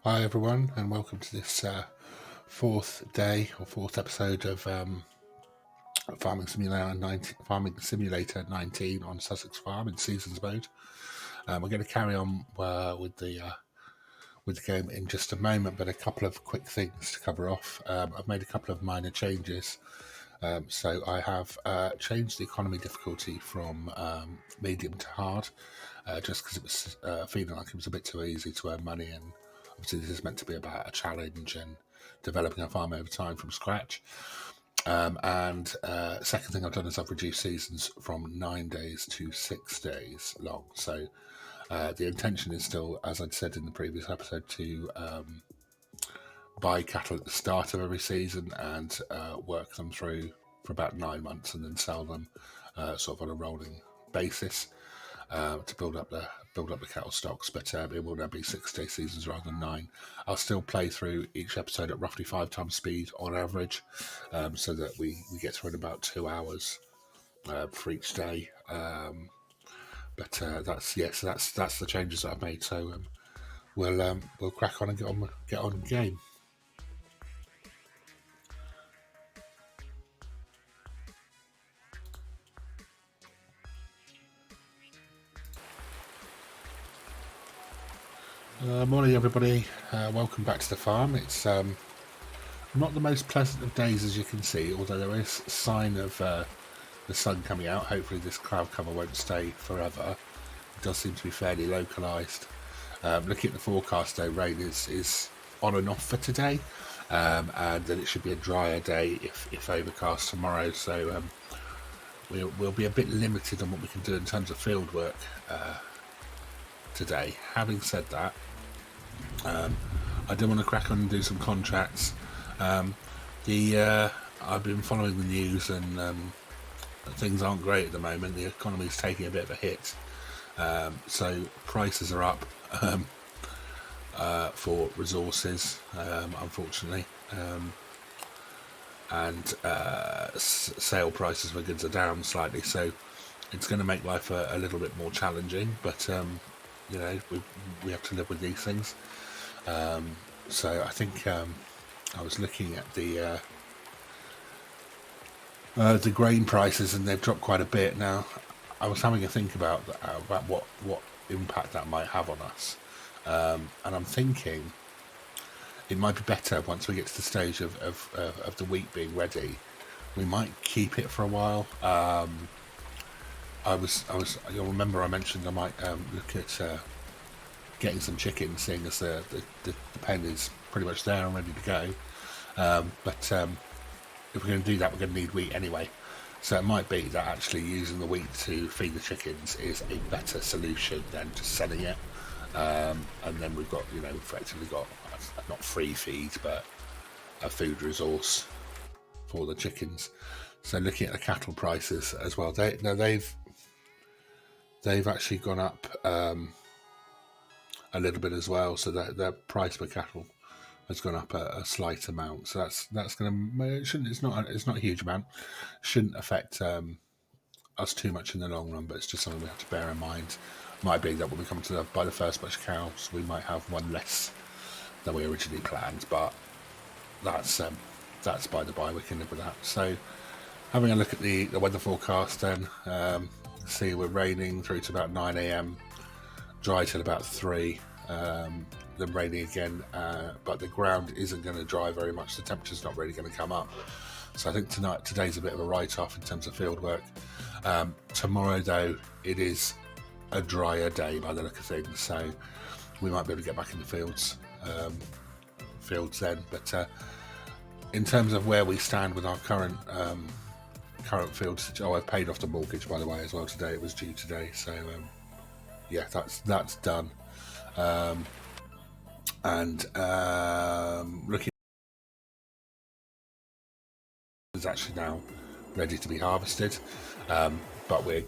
Hi everyone, and welcome to this fourth day or fourth episode of Farming Simulator 19 on Sussex Farm in Seasons mode. We're going to carry on with the game in just a moment, but a couple of quick things to cover off. I've made a couple of minor changes. So I have changed the economy difficulty from medium to hard, just because it was feeling like it was a bit too easy to earn money, and obviously this is meant to be about a challenge and developing a farm over time from scratch. Second thing I've done is I've reduced seasons from 9 days to 6 days long. So the intention is still, as I'd said in the previous episode, to buy cattle at the start of every season and work them through for about 9 months and then sell them sort of on a rolling basis to build up the cattle stocks. But it will now be 6-day seasons rather than 9. I'll still play through each episode at roughly 5 times speed on average, so that we get through in about 2 hours for each day. That's the changes that I've made. So we'll crack on and get on the game. Morning everybody, welcome back to the farm. It's not the most pleasant of days, as you can see, although there is a sign of the sun coming out. Hopefully this cloud cover won't stay forever. It does seem to be fairly localised. Looking at the forecast though, rain is on and off for today, and then it should be a drier day if overcast tomorrow, so we'll be a bit limited on what we can do in terms of field work today. Having said that, I do want to crack on and do some contracts. I've been following the news, and things aren't great at the moment. The economy is taking a bit of a hit, so prices are up for resources, unfortunately, and sale prices for goods are down slightly. So it's going to make life a little bit more challenging, but we have to live with these things. So I think I was looking at the grain prices, and they've dropped quite a bit. Now, I was having a think about what impact that might have on us, and I'm thinking it might be better once we get to the stage of the wheat being ready. We might keep it for a while. You'll remember I mentioned I might look at getting some chickens, seeing as the pen is pretty much there and ready to go. But if we're going to do that, we're going to need wheat anyway. So it might be that actually using the wheat to feed the chickens is a better solution than just selling it. And then we've got, effectively got not free feed, but a food resource for the chickens. So looking at the cattle prices as well, they've actually gone up a little bit as well. So their price per cattle has gone up a slight amount. So that's going to it's not a huge amount. Shouldn't affect us too much in the long run, but it's just something we have to bear in mind. Might be that when we come to buy the first batch of cows, we might have one less than we originally planned, but that's by the by. We can live with that. So having a look at the weather forecast, then see we're raining through to about 9 a.m, dry till about 3, then raining again, but the ground isn't going to dry very much. The temperature's not really going to come up. So I think today's a bit of a write-off in terms of field work. Tomorrow though, it is a drier day by the look of things, so we might be able to get back in the fields then. But in terms of where we stand with our current fields, I've paid off the mortgage, by the way, as well today. It was due today, so yeah, that's done. Looking is actually now ready to be harvested, but we're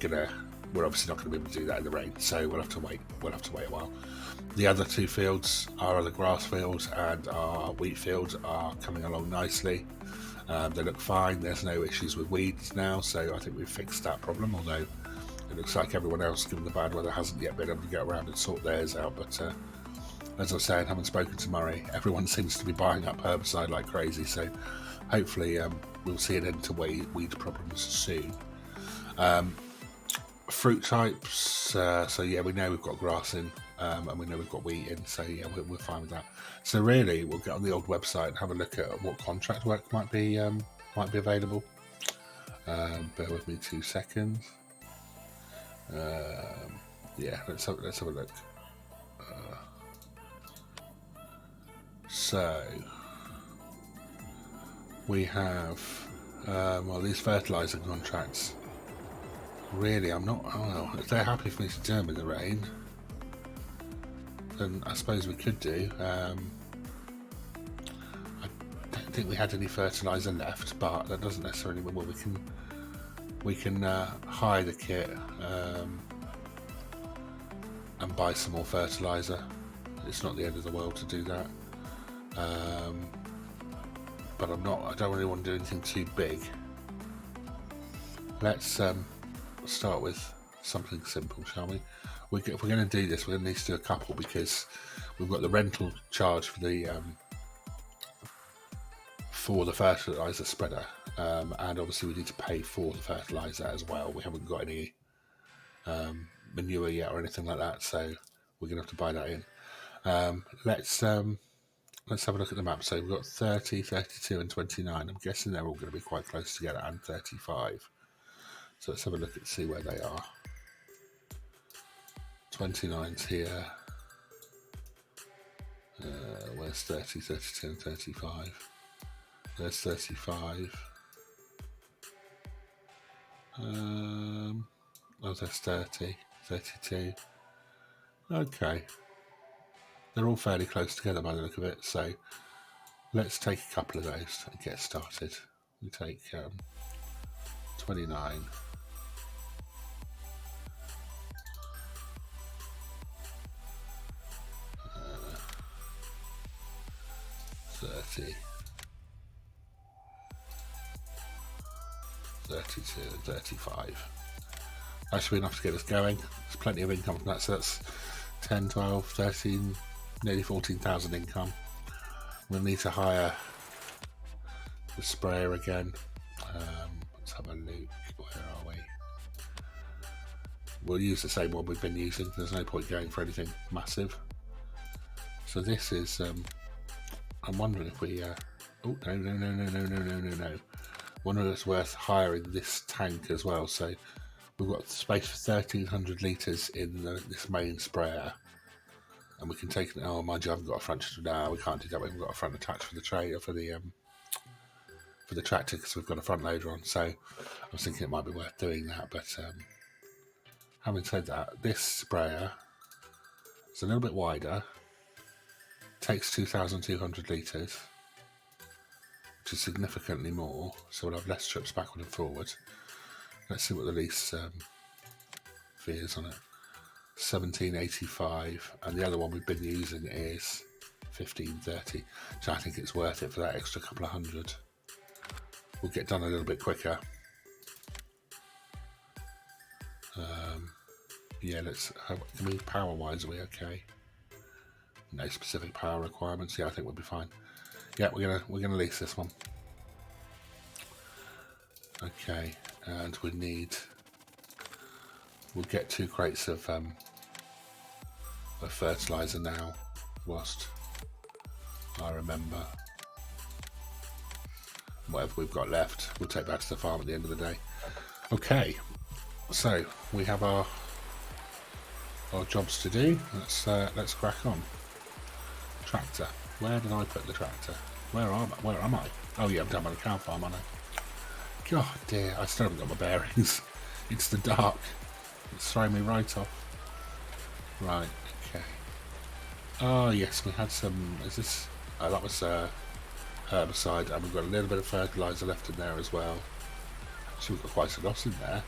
obviously not going to be able to do that in the rain, so we'll have to wait a while. The other two fields, our other grass fields and our wheat fields, are coming along nicely. They look fine. There's no issues with weeds now, so I think we've fixed that problem, although it looks like everyone else, given the bad weather, hasn't yet been able to get around and sort theirs out. But as I was saying, haven't spoken to Murray, everyone seems to be buying up herbicide like crazy, so hopefully we'll see an end to weed problems soon. Fruit types, so yeah, we know we've got grass in, and we know we've got wheat in, so yeah, we're fine with that. So really, we'll get on the old website and have a look at what contract work might be available. Bear with me 2 seconds. Yeah, let's have a look. So we have well, these fertiliser contracts. Really, I'm not. Oh, if they're happy for me to do them in the rain, then I suppose we could do. I don't think we had any fertiliser left, but that doesn't necessarily mean, well, we can hire the kit and buy some more fertiliser. It's not the end of the world to do that. But I don't really want to do anything too big. Let's start with something simple, shall we? If we're going to do this, we're going to need to do a couple, because we've got the rental charge for the fertiliser spreader, and obviously we need to pay for the fertiliser as well. We haven't got any manure yet or anything like that, so we're going to have to buy that in. Let's have a look at the map. So we've got 30, 32 and 29. I'm guessing they're all going to be quite close together, and 35. So let's have a look and see where they are. 29's here. Where's 30, 32 and 35? There's 35. Oh, there's 30, 32. Okay. They're all fairly close together by the look of it, so let's take a couple of those and get started. We take 29. 30. 32 and 35. That should be enough to get us going. There's plenty of income from that, so that's 10, 12, 13, nearly 14,000 income. We'll need to hire the sprayer again. Let's have a look. Where are we? We'll use the same one we've been using. There's no point going for anything massive. So this is, I'm wondering if we, oh, no. Wonder if it's worth hiring this tank as well. So we've got space for 1,300 litres in this main sprayer. And we can take it. Oh, mind you, I haven't got a front. No, we can't do that. We haven't got a front attached for the trailer for the tractor, because we've got a front loader on. So I was thinking it might be worth doing that. But having said that, this sprayer is a little bit wider. Takes 2,200 litres, which is significantly more. So we'll have less trips backward and forward. Let's see what the lease fee is on it. 1785, and the other one we've been using is 1530. So I think it's worth it for that extra couple of hundred. We'll get done a little bit quicker. Yeah, power-wise, are we okay? No specific power requirements. Yeah, I think we'll be fine. Yeah, we're gonna lease this one. Okay, and we'll get 2 crates of fertiliser now, whilst I remember. Whatever we've got left, we'll take back to the farm at the end of the day. Okay, so we have our jobs to do. Let's crack on. Tractor. Where did I put the tractor? Where am I? Oh yeah, I'm down by the cow farm, aren't I? God dear, I still haven't got my bearings. It's the dark. It's throwing me right off. Right, okay. Oh yes, we had some, that was herbicide, and we've got a little bit of fertiliser left in there as well. So we've got quite a lot in there.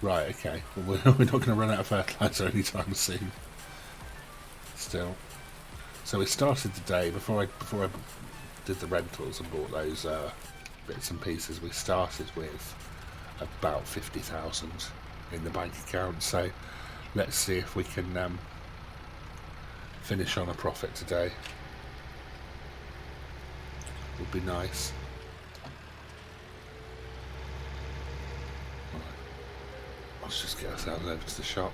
Right, okay. Well, we're not going to run out of fertiliser anytime soon. Still. So we started the day, before I did the rentals and bought those bits and pieces, we started with about 50,000 in the bank account. So let's see if we can finish on a profit today. Would be nice. Right. Let's just get ourselves over to the shop.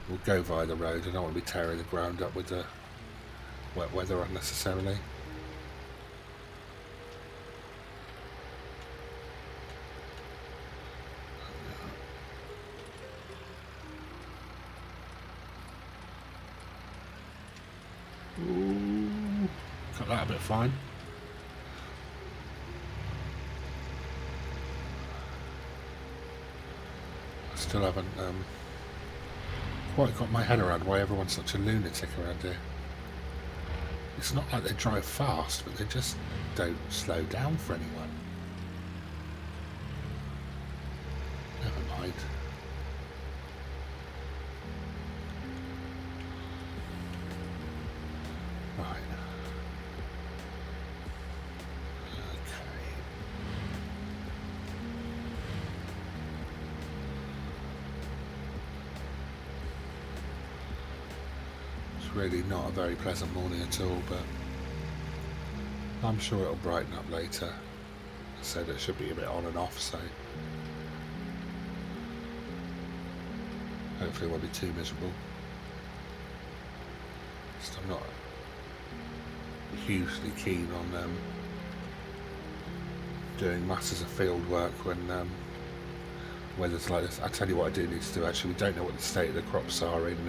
We'll go via the road. I don't want to be tearing the ground up with the wet weather unnecessarily. Ooh, got that a bit fine. I still haven't quite got my head around why everyone's such a lunatic around here. It's not like they drive fast, but they just don't slow down for anyone. Never mind. Right. Okay. It's really not a very pleasant morning at all, but I'm sure it'll brighten up later. I said it should be a bit on and off, so hopefully it won't be too miserable. Just I'm not hugely keen on doing masses of field work when weather's like this. I tell you what I do need to do actually. We don't know what the state of the crops are in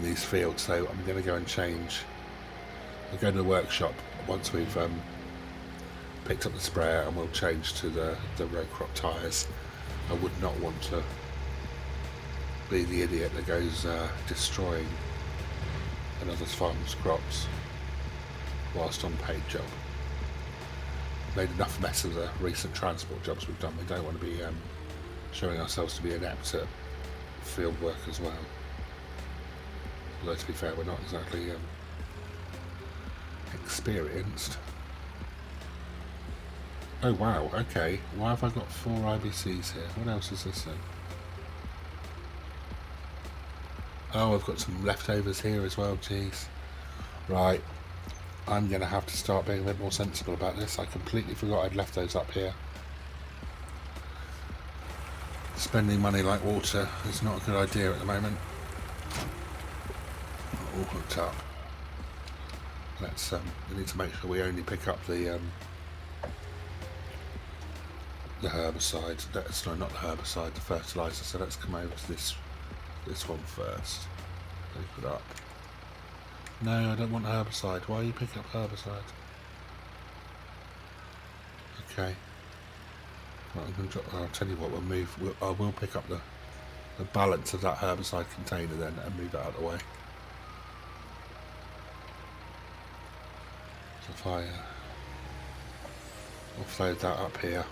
these fields, so I'm going to go and change. We'll go to the workshop once we've picked up the sprayer, and we'll change to the row crop tyres. I would not want to be the idiot that goes destroying another farmer's crops whilst on paid job. We've made enough mess of the recent transport jobs we've done. We don't want to be showing ourselves to be inept at field work as well. Although to be fair, we're not exactly experienced. Oh wow, okay. Why have I got 4 IBCs here? What else is this then? Oh, I've got some leftovers here as well, jeez. Right, I'm going to have to start being a bit more sensible about this. I completely forgot I'd left those up here. Spending money like water is not a good idea at the moment. All hooked up. Let's we need to make sure we only pick up the herbicide. Sorry, not the herbicide, the fertilizer. So let's come over to this one first. Open it up. No, I don't want herbicide. Why are you picking up herbicide? Okay. Right, I'm going to drop. I'll tell you what. I will pick up the balance of that herbicide container then and move it out of the way. So if I offload that up here.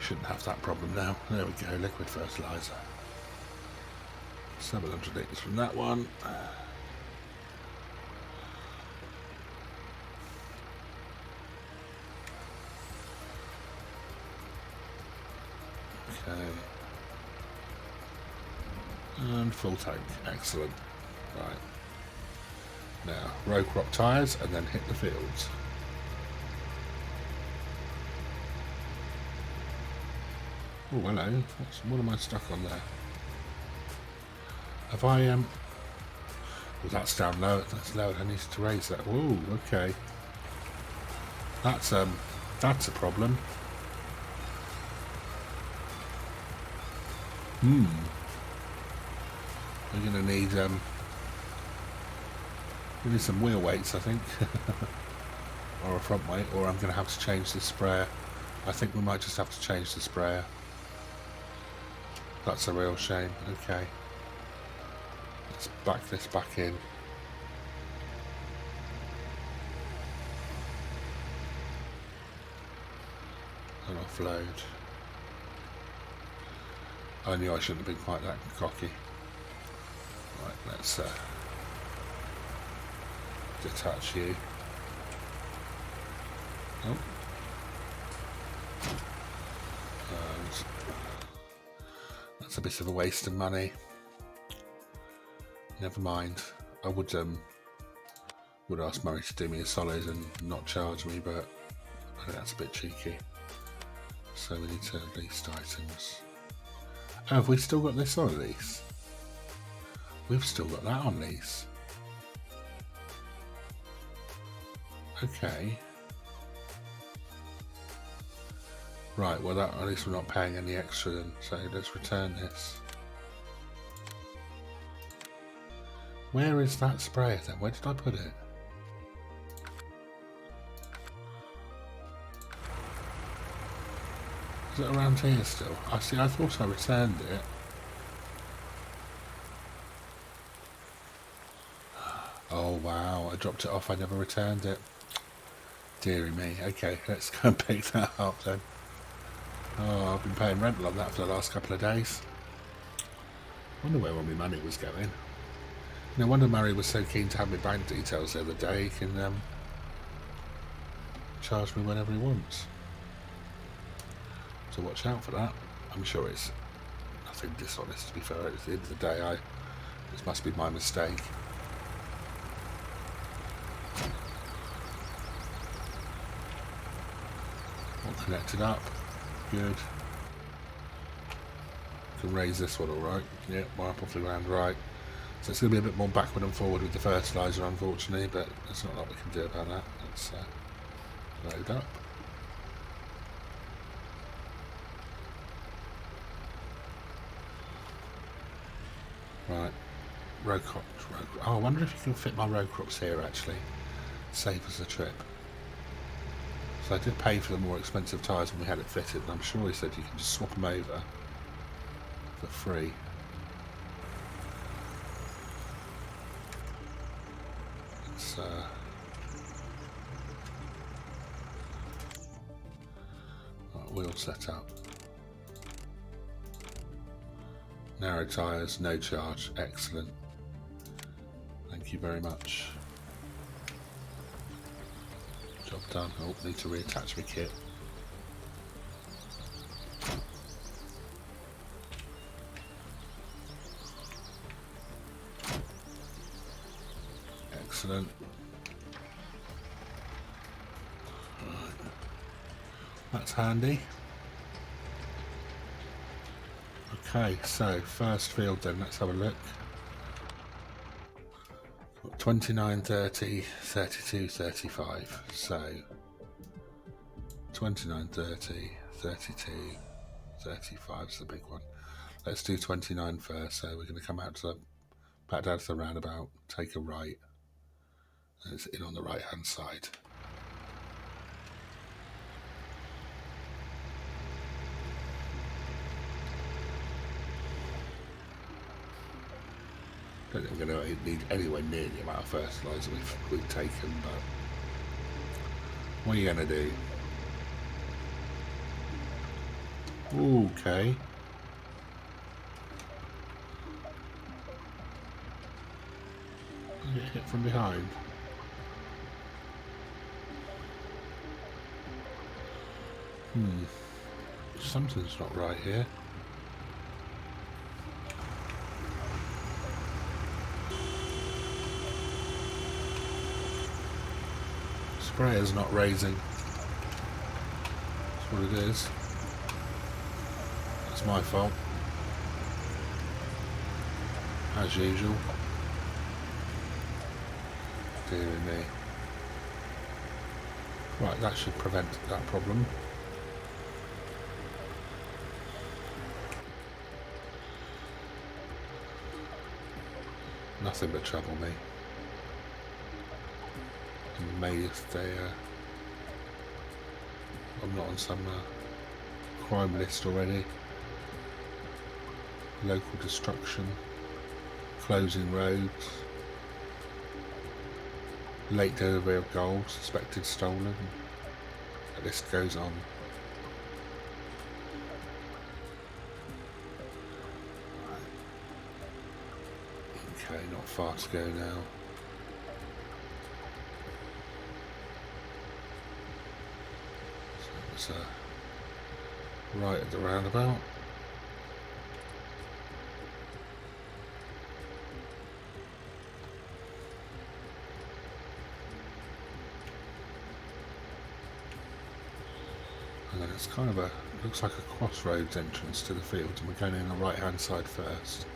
Shouldn't have that problem now. There we go, liquid fertilizer. 700 litres from that one. Okay. And full tank. Excellent. Right. Now, row crop tyres and then hit the fields. Oh, hello. What am I stuck on there? Have I, well, that's down low. That's low. I need to raise that. Oh, okay. That's a problem. We're going to need, we need some wheel weights, I think. Or a front weight, or I'm going to have to change the sprayer. I think we might just have to change the sprayer. That's a real shame. Okay. Let's back this back in. And offload. I knew I shouldn't have been quite that cocky. Right, let's detach you. Oh. And that's a bit of a waste of money. Never mind. I would ask Murray to do me a solid and not charge me, but I think that's a bit cheeky. So we need to lease items. Oh, have we still got this on lease? We've still got that on lease. Okay. Right, well that, at least we're not paying any extra then, so let's return this. Where is that sprayer then? Where did I put it? Is it around here still? I see, I thought I returned it. Oh wow, I dropped it off, I never returned it. Deary me. Okay, let's go and pick that up then. Oh, I've been paying rental on that for the last couple of days. Wonder where all my money was going. No wonder Murray was so keen to have my bank details the other day. He can charge me whenever he wants. So watch out for that. I'm sure it's nothing dishonest, to be fair. At the end of the day, this must be my mistake. All connected up. Good. Can raise this one alright. Yep, wipe off the ground right. So it's going to be a bit more backward and forward with the fertiliser, unfortunately, but there's not a lot we can do about that. Let's load up. Right, row crops. Oh, I wonder if you can fit my row crops here actually. Save us a trip. So I did pay for the more expensive tyres when we had it fitted, and I'm sure he said you can just swap them over for free. It's right, wheel set up. Narrow tyres, no charge, excellent. Thank you very much. Job done. Oh, need to reattach my kit. Excellent. Right. That's handy. Okay, so first field then, let's have a look. 29, 30, 32, 35. So 29, 30, 32, 35 is the big one. Let's do 29 first. So we're going to come out to back down to the roundabout, take a right, and it's in on the right hand side. Don't think we're going to need anywhere near the amount of fertiliser we've taken, but what are you going to do? Okay. Get hit from behind. Something's not right here. Sprayer's not raising. That's what it is. That's my fault. As usual. Dear me. Right, that should prevent that problem. Nothing but trouble, me. Amazed I'm not on some crime list already. Local destruction, closing roads, late delivery of gold, suspected stolen. The list goes on. Okay, not far to go now. That's right at the roundabout. And then it's kind of looks like a crossroads entrance to the field, and we're going in the right hand side first.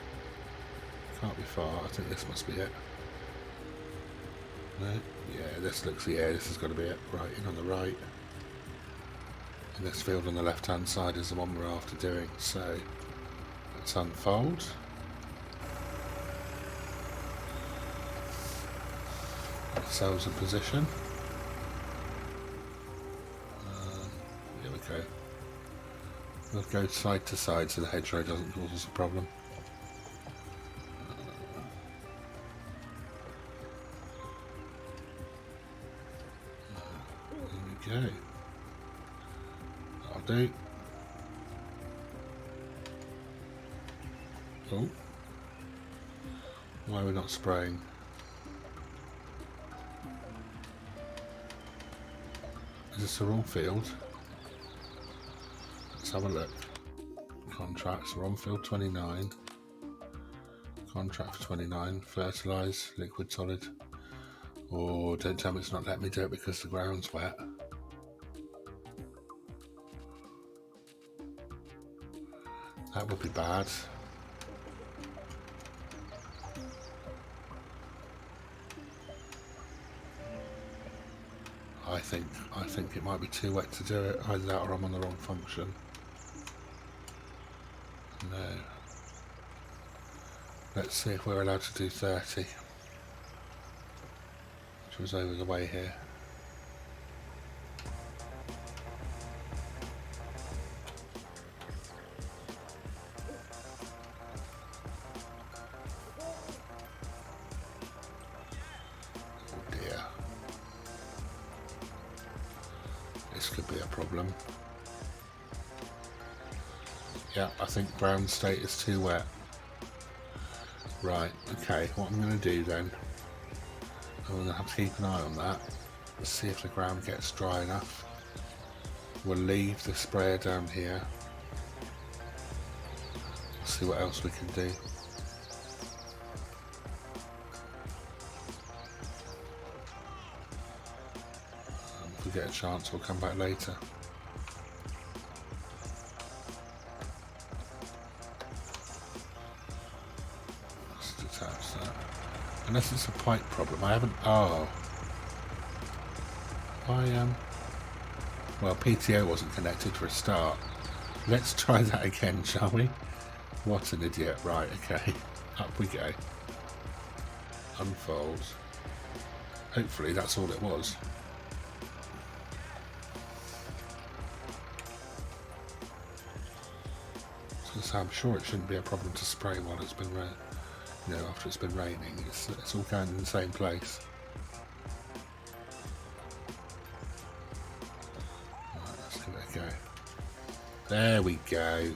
Can't be far. I think this must be it. No? Yeah, this has got to be it. Right, in on the right. And this field on the left hand side is the one we're after doing, so let's unfold. Get ourselves in position. Here we go. We'll go side to side so the hedgerow doesn't cause us a problem. There we go. That'll do. Oh. Why are we not spraying? Is this the wrong field? Let's have a look. Contracts, we're on field 29. Contract for 29. Fertilise, liquid solid. Oh, don't tell me it's not letting me do it because the ground's wet. That would be bad. I think it might be too wet to do it. Either that or I'm on the wrong function. No. Let's see if we're allowed to do 30. Which was over the way here. Oh dear. This could be a problem. Yeah, I think ground state is too wet. Right, okay, what I'm going to do then, I'm going to have to keep an eye on that. Let's see if the ground gets dry enough. We'll leave the sprayer down here. See what else we can do. If we get a chance, we'll come back later. Unless it's a pipe problem. I haven't... Oh. Well, PTO wasn't connected for a start. Let's try that again, shall we? What an idiot. Right, okay. Up we go. Unfold. Hopefully that's all it was. So I'm sure it shouldn't be a problem to spray while it's been after it's been raining. It's all going in the same place. Right, let's give it a go. There we go.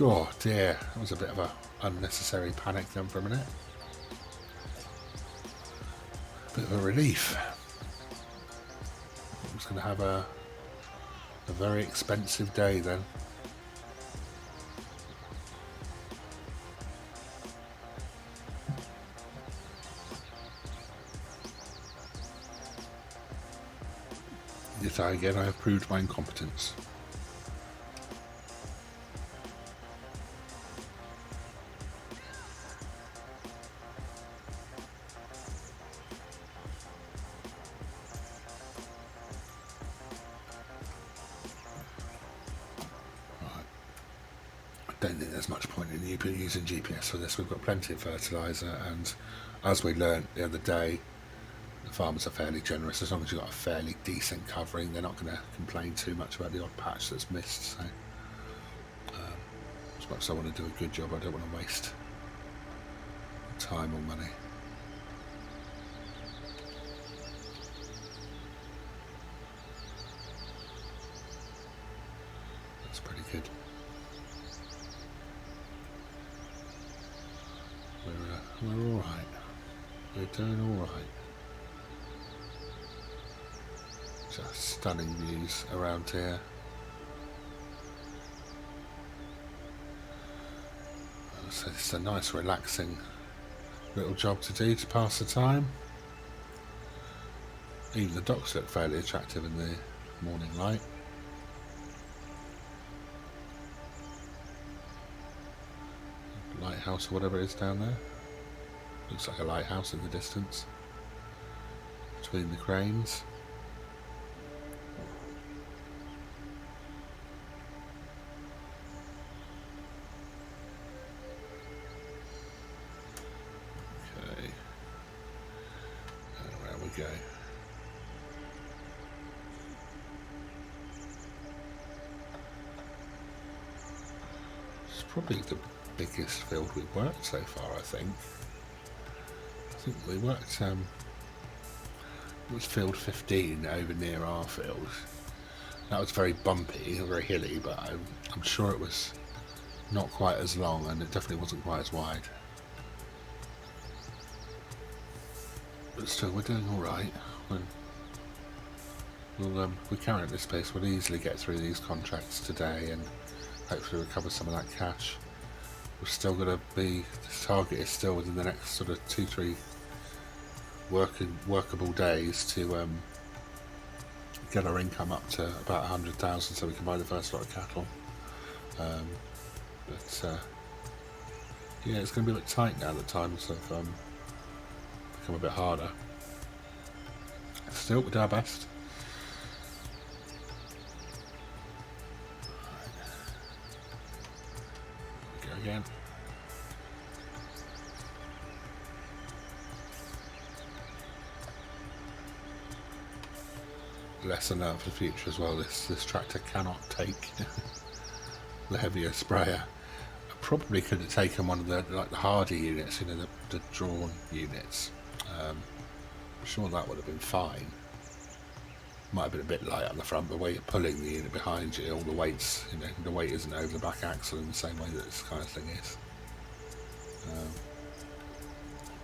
Oh dear, that was a bit of an unnecessary panic then for a minute. Bit of a relief. I'm just going to have a very expensive day then. Yet again, I have proved my incompetence. I don't think there's much point in using GPS for this. We've got plenty of fertiliser, and as we learnt the other day, the farmers are fairly generous. As long as you've got a fairly decent covering, they're not going to complain too much about the odd patch that's missed. So, as much as I want to do a good job, I don't want to waste time or money. That's pretty good. We're all right. We're doing all right. Just stunning views around here. So it's a nice relaxing little job to do to pass the time. Even the docks look fairly attractive in the morning light. Lighthouse or whatever it is down there. Looks like a lighthouse in the distance between the cranes. Okay, and around we go. It's probably the biggest field we've worked so far, I think. We worked, it was field 15 over near our field. That was very bumpy, very hilly, but I'm sure it was not quite as long, and it definitely wasn't quite as wide. But still, we're doing alright. We carry at this pace, we'll easily get through these contracts today and hopefully recover some of that cash. We're still going to be, this target is still within the next sort of 2-3 workable days to get our income up to about 100,000 so we can buy the first lot of cattle. Yeah, it's going to be a bit tight now that times have become a bit harder. Still, we'll do our best. Go again. Lesson out for the future as well. This tractor cannot take the heavier sprayer. I probably could have taken one of the harder units, you know, the drawn units. I'm sure that would have been fine. Might have been a bit light on the front, but where you're pulling the unit behind you, all the weights, you know, the weight isn't over the back axle in the same way that this kind of thing is.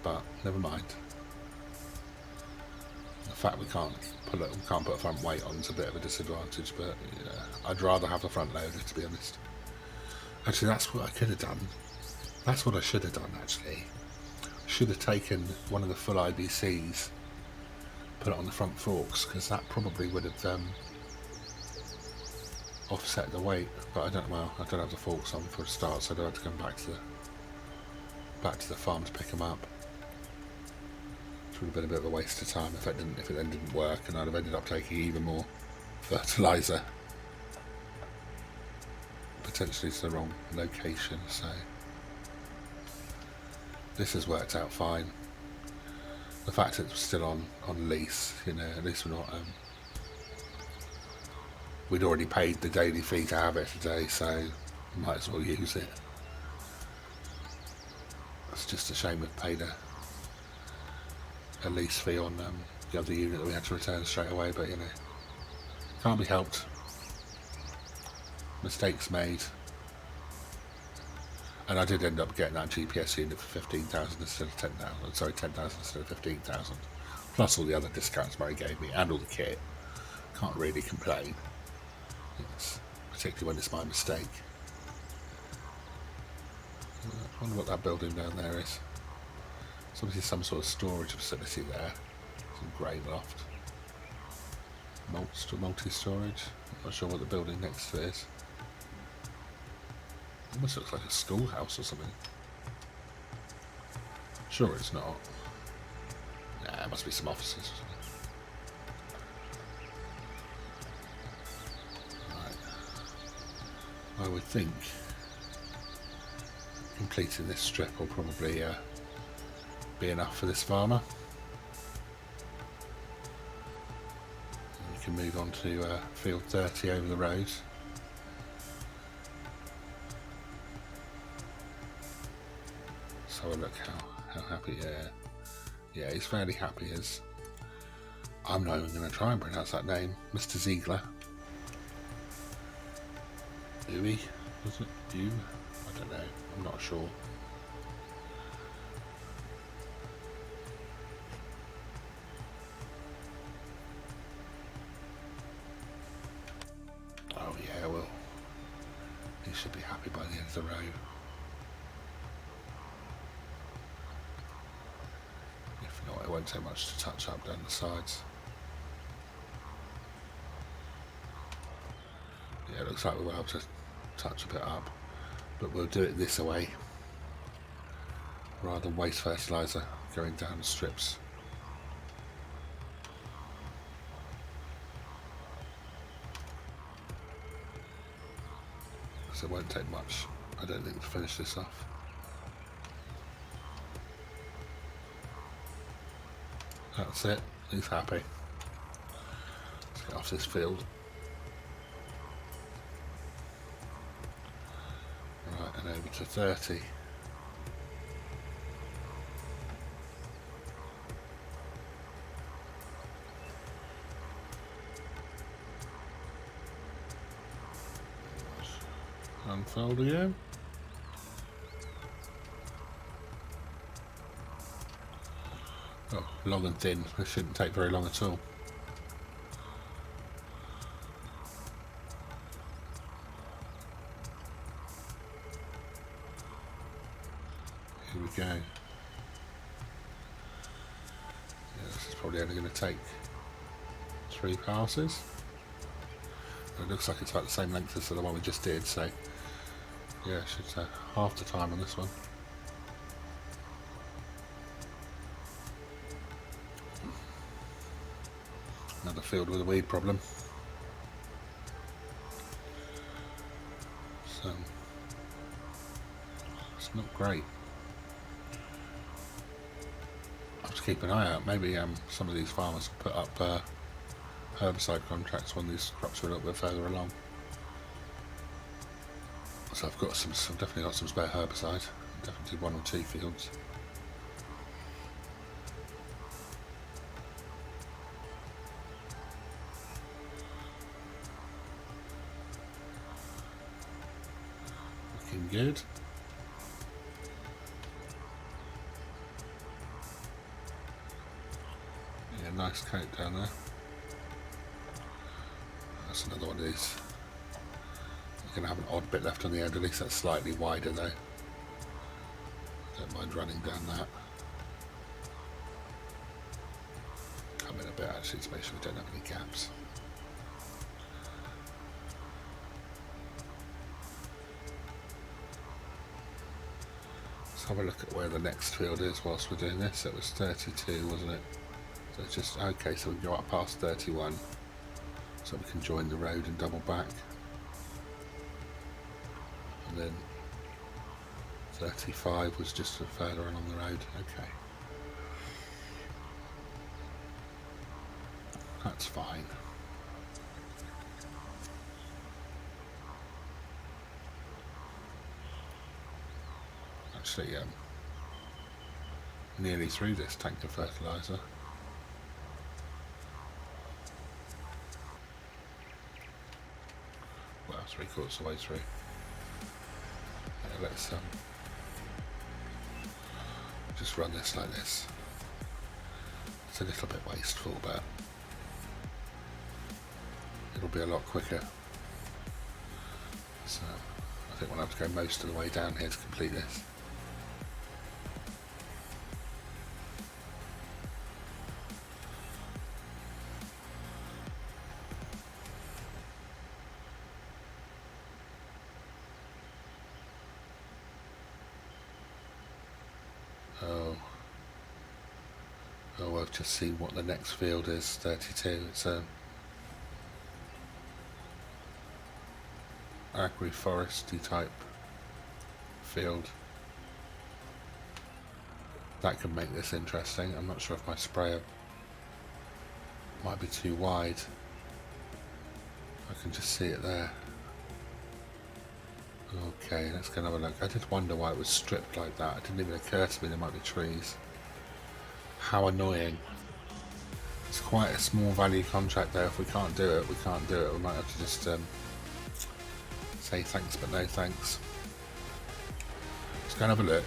But never mind. The fact we can't put a front weight on is a bit of a disadvantage, but yeah, I'd rather have the front loader, to be honest. Actually, that's what I could have done. That's what I should have done, actually. I should have taken one of the full IBCs, put it on the front forks, because that probably would have offset the weight. But I don't have the forks on for a start, so I'd have to come back to the farm to pick them up. It would have been a bit of a waste of time if it then didn't work, and I'd have ended up taking even more fertiliser, potentially to the wrong location. So this has worked out fine. The fact it's still on lease, you know, at least we're not. We'd already paid the daily fee to have it today, so might as well use it. It's just a shame we've paid a lease fee on the other unit that we had to return straight away, but you know, can't be helped. Mistakes made. And I did end up getting that GPS unit for 15,000 instead of 10,000. Sorry, 10,000 instead of 15,000. Plus all the other discounts Murray gave me and all the kit. Can't really complain. It's, particularly when it's my mistake. I wonder what that building down there is. There's obviously some sort of storage facility there. Some grain loft. Multi-storage. I'm not sure what the building next to it is. Almost looks like a schoolhouse or something. Sure it's not. Nah, it must be some offices or something. Right. I would think completing this strip will probably be enough for this farmer. And we can move on to field 30 over the road. So look how happy, yeah, he's fairly happy as I'm not even going to try and pronounce that name, Mr. Ziegler. Dewey, was it? Dew? I don't know, I'm not sure. happy by the end of the row. If not, it won't take much to touch up down the sides. Yeah, it looks like we'll have to touch a bit up, but we'll do it this way rather than waste fertiliser going down the strips. So it won't take much, I don't think, to finish this off. That's it, he's happy. Let's get off this field. Right, and over to 30. Unfold again. Oh, long and thin. This shouldn't take very long at all. Here we go. Yeah, this is probably only going to take 3 passes. It looks like it's about the same length as the one we just did, so yeah, it should take half the time on this one. Another field with a weed problem. So it's not great. I have to keep an eye out. Maybe some of these farmers will put up herbicide contracts when these crops are a little bit further along. So I've got I've definitely got some spare herbicide. Definitely 1 or 2 fields. Looking good. Yeah, nice coat down there. That's another one of these. You're going to have an odd bit left on the end, at least that's slightly wider though. Don't mind running down that. Come in a bit actually to make sure we don't have any gaps. Let's have a look at where the next field is whilst we're doing this. It was 32, wasn't it? So it's just, okay, so we can go up past 31. So we can join the road and double back. And then 35 was just further along the road. Okay. That's fine. Actually, nearly through this tank of fertiliser. Well, 3/4 of the way through. Yeah, let's just run this like this. It's a little bit wasteful, but it'll be a lot quicker. So I think we'll have to go most of the way down here to complete this. Oh, I've just seen what the next field is, 32. It's a agri-foresty type field. That could make this interesting. I'm not sure if my sprayer might be too wide. I can just see it there. Okay, let's go and have a look. I did wonder why it was stripped like that. It didn't even occur to me there might be trees. How annoying. It's quite a small value contract though. If we can't do it, we can't do it. We might have to just say thanks but no thanks. Let's go and have a look.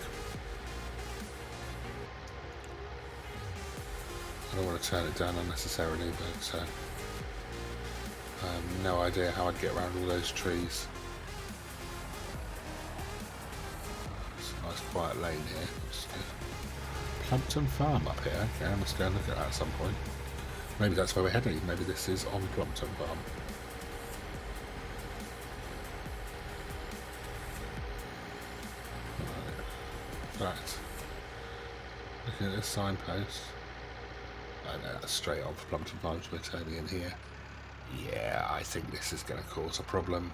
I don't want to turn it down unnecessarily, but I have no idea how I'd get around all those trees. quiet lane here. Just, Plumpton Farm up here. Okay, I must go and look at that at some point. Maybe that's where we're heading. Maybe this is on Plumpton Farm. Right. Looking at this signpost. I know that's straight on for Plumpton Farm, so we're turning in here. Yeah, I think this is going to cause a problem.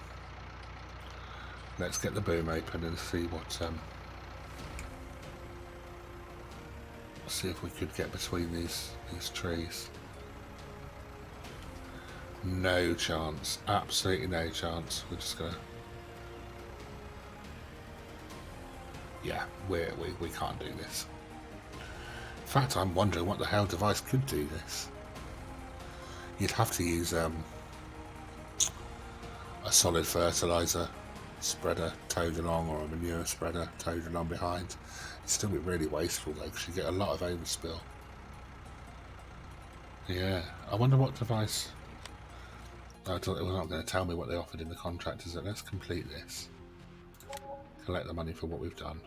Let's get the boom open and see what. See if we could get between these trees. No chance. Absolutely no chance. We're just gonna. Yeah, we can't do this. In fact, I'm wondering what the hell device could do this. You'd have to use a solid fertilizer spreader towed along, or a manure spreader towed along behind. It'd still be really wasteful though, because you get a lot of overspill. Yeah, I wonder what device. No, they're not going to tell me what they offered in the contract, is it? Let's complete this. Collect the money for what we've done.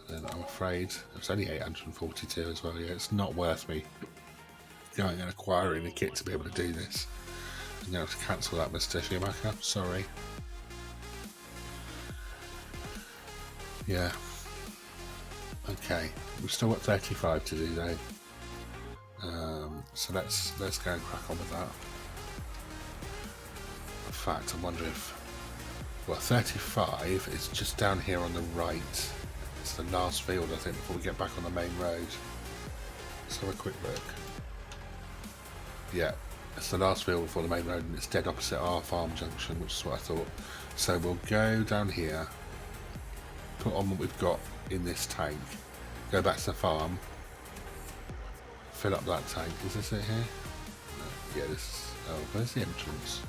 And then I'm afraid it's only 842 as well. Yeah, it's not worth me going and acquiring the kit to be able to do this. I'm going to have to cancel that, Mr. Schumacher. Sorry. Yeah. Okay, we've still got 35 to do though. So let's go and crack on with that. In fact, I wonder if 35 is just down here on the right. It's the last field, I think, before we get back on the main road. Let's have a quick look. Yeah, it's the last field before the main road, and it's dead opposite our farm junction, which is what I thought. So we'll go down here, put on what we've got in this tank, go back to the farm, fill up that tank. Is this it here? No. Yeah, this is... Oh, where's the entrance?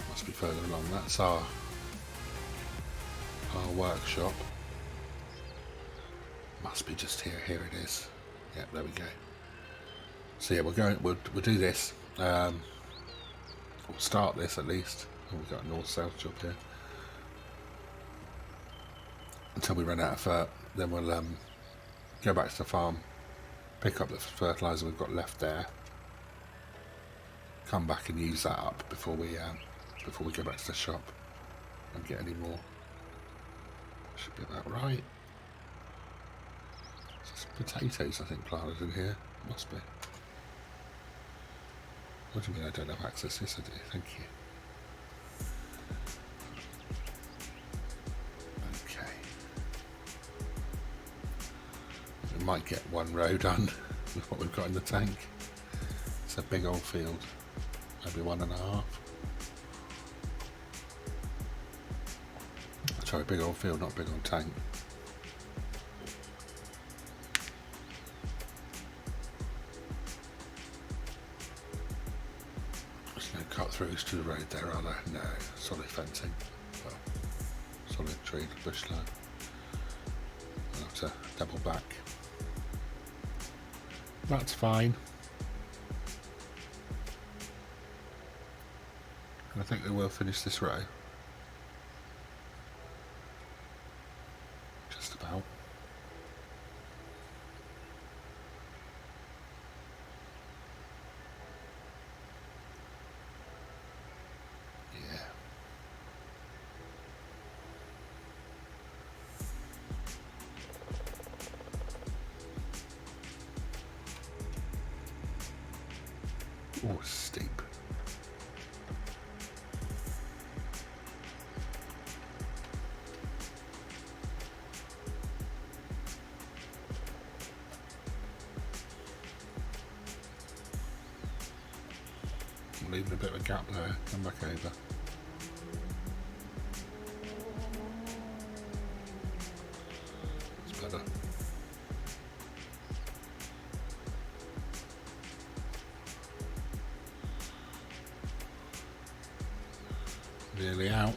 Must be further along. That's our workshop. Must be just here. Here it is. Yeah, there we go. So yeah, we'll do this. We'll start this at least. Oh, we've got a north-south job here. Until we run out of fert, then we'll go back to the farm, pick up the fertiliser we've got left there, come back and use that up before we go back to the shop and get any more. Should be about right. There's potatoes, I think, planted in here. Must be. What do you mean I don't have access? Yes, I do. Thank you. Okay. We might get one row done with what we've got in the tank. It's a big old field. Maybe 1.5. Sorry, big old field, not big old tank. There's no cut-throughs to the road there, are there? No. Solid fencing. Well, solid tree, bush line. I'll have to double back. That's fine. And I think they will finish this row. Just about. Yeah. Oh, steep. I'm leaving a bit of a gap there. Come back over. It's better. Nearly out.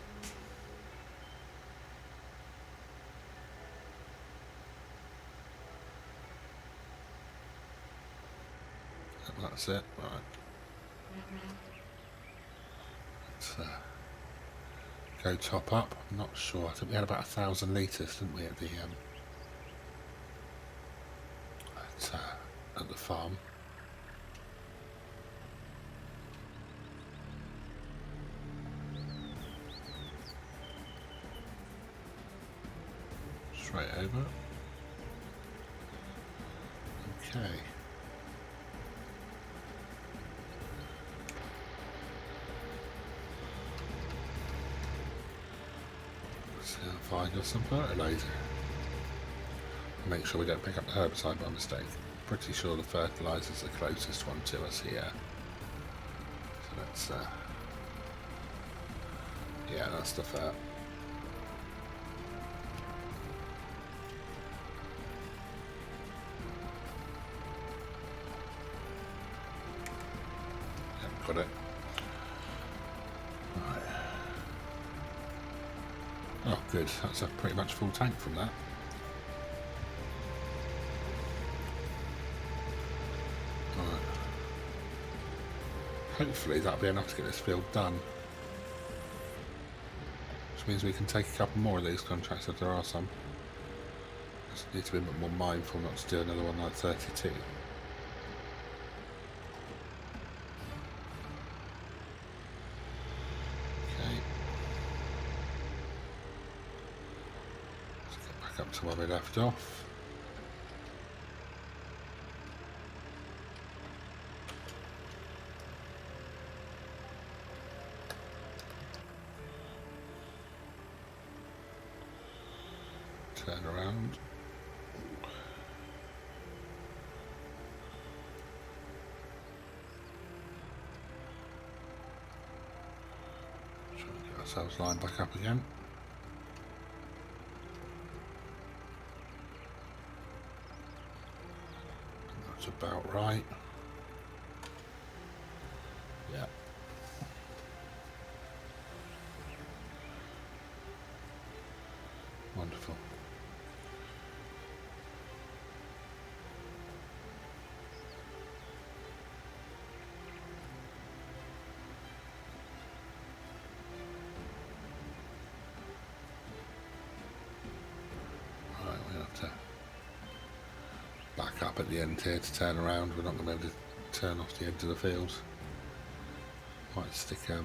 That's it. Right. Let's go top up. I'm not sure. I think we had about 1,000 litres, didn't we, at the at the farm. Straight over. Okay. So find us some fertiliser. Make sure we don't pick up the herbicide by mistake. Pretty sure the fertiliser's the closest one to us here. So let's yeah, that's the fert. Yep, got it. Right. Oh good, that's a pretty much full tank from that. Hopefully that'll be enough to get this field done. Which means we can take a couple more of these contracts if there are some. Just need to be a bit more mindful not to do another one like 32. Okay. Let's get back up to where we left off. Turn around. Try and get ourselves lined back up again. That's about right. Yeah. Wonderful. Back up at the end here to turn around. We're not going to be able to turn off the edge of the field. Might stick a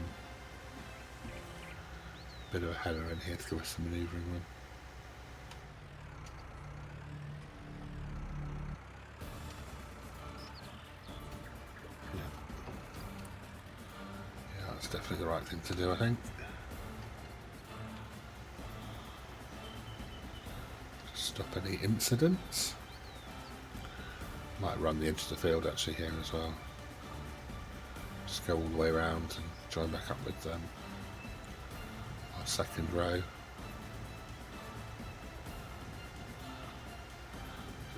bit of a header in here to give us some manoeuvring room. Yeah, that's definitely the right thing to do, I think. Stop any incidents. Might run the edge of the field actually here as well. Just go all the way around and join back up with our second row. It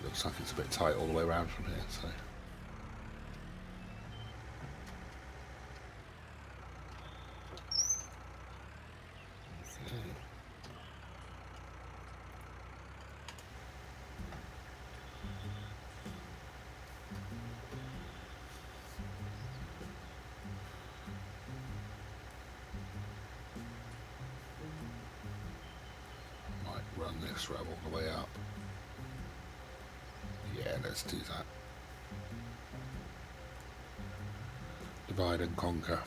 looks like it's a bit tight all the way around from here, so. Run this row all the way up. Yeah, let's do that. Divide and conquer.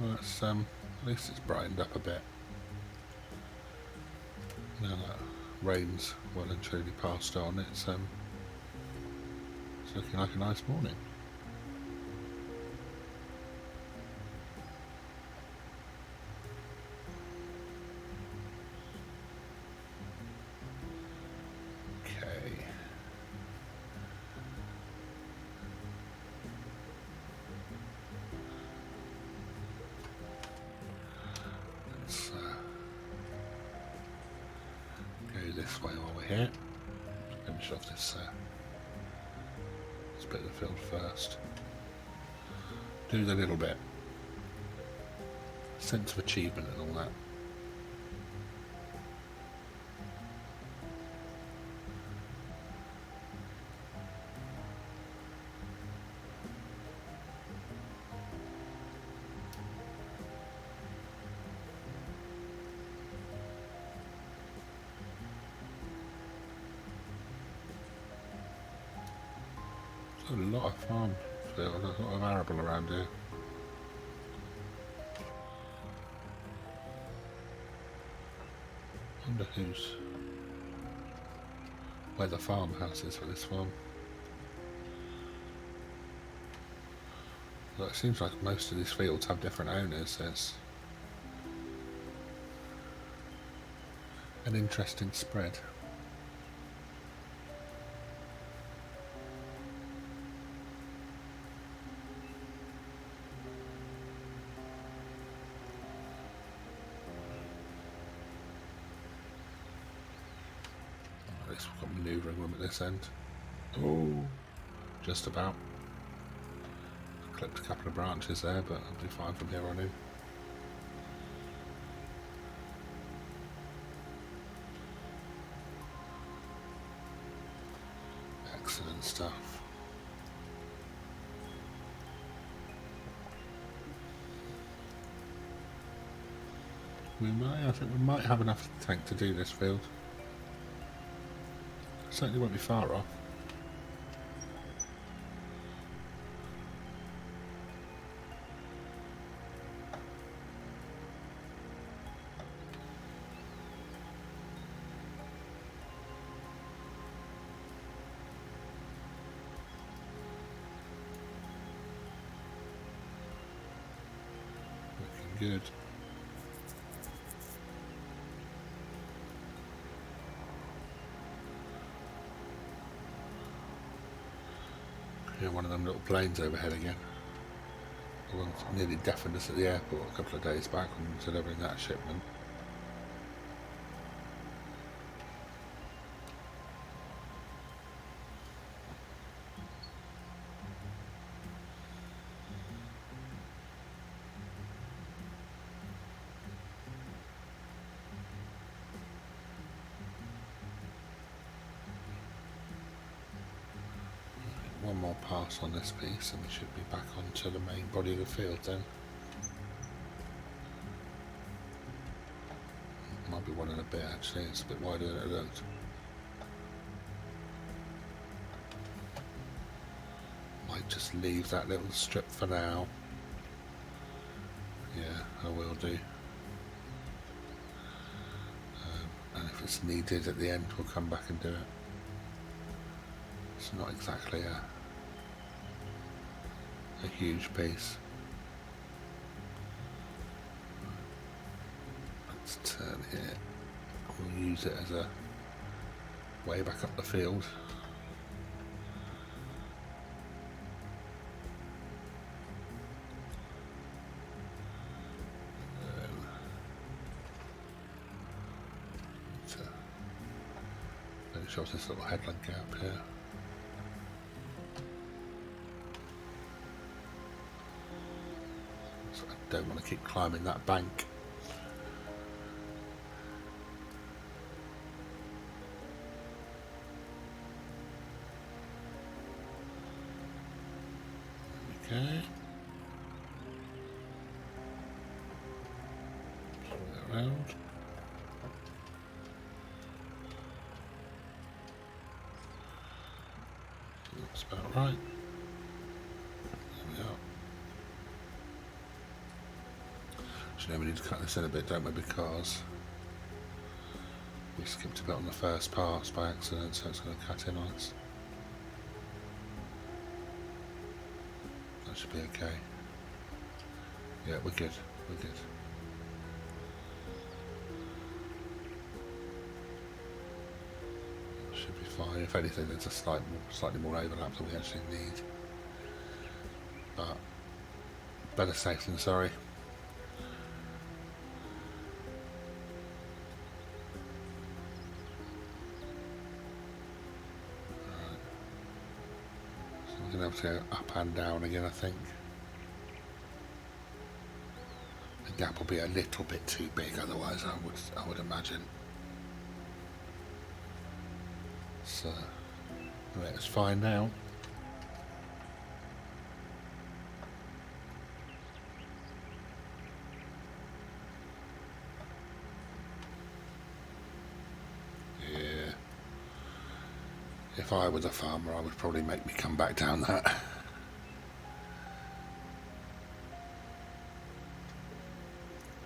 Well, it's, at least it's brightened up a bit. Now that rain's well and truly passed on, it's looking like a nice morning. Okay. Let's go this way while we're here. Finish off this bit of the field first. Do the little bit. Sense of achievement and all that. A lot of farm field, a lot of arable around here. Wonder where the farmhouse is for this one. Well, it seems like most of these fields have different owners, so it's an interesting spread. At least we've got manoeuvring room at this end. Oh, just about. Clipped a couple of branches there, but I'll be fine from here on in. Excellent stuff. I think we might have enough tank to do this field. Certainly won't be far off. Looking good. Yeah, one of them little planes overhead again. The one nearly deafened us at the airport a couple of days back when delivering that shipment. One more pass on this piece and we should be back onto the main body of the field then. Might be one in a bit actually, it's a bit wider than it looked. Might just leave that little strip for now. Yeah, I will do. And if it's needed at the end we'll come back and do it. It's not exactly a huge piece. Let's turn here. We'll use it as a way back up the field. Finish off this little headland gap here. Don't want to keep climbing that bank. Okay. Swing that around. That's about right. There we are. Actually, we need to cut this in a bit, don't we, because we skipped a bit on the first pass by accident, so it's going to cut in on us. That should be okay. Yeah, we're good. We're good. Should be fine. If anything, there's a slightly more overlap than we actually need. But better safe than sorry. We're going to have to go up and down again, I think. The gap will be a little bit too big, otherwise I would imagine. So it's fine now. If I was a farmer, I would probably make me come back down that.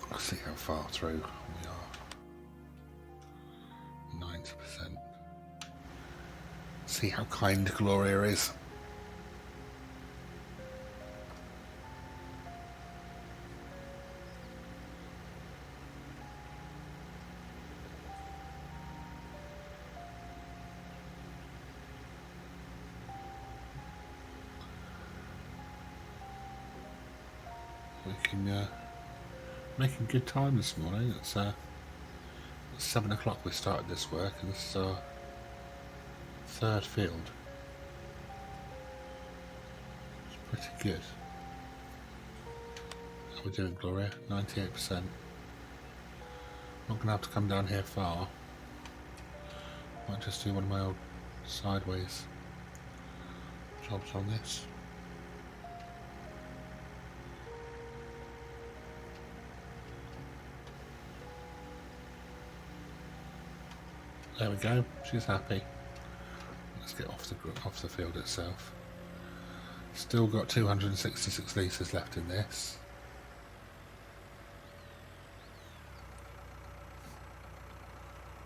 Let's see how far through we are. 90%. See how kind Gloria is. Making good time this morning. It's 7 o'clock we started this work, and this is our third field. It's pretty good. How are we doing, Gloria? 98%. Not gonna have to come down here far. Might just do one of my old sideways jobs on this. There we go. She's happy. Let's get off the field itself. Still got 266 litres left in this.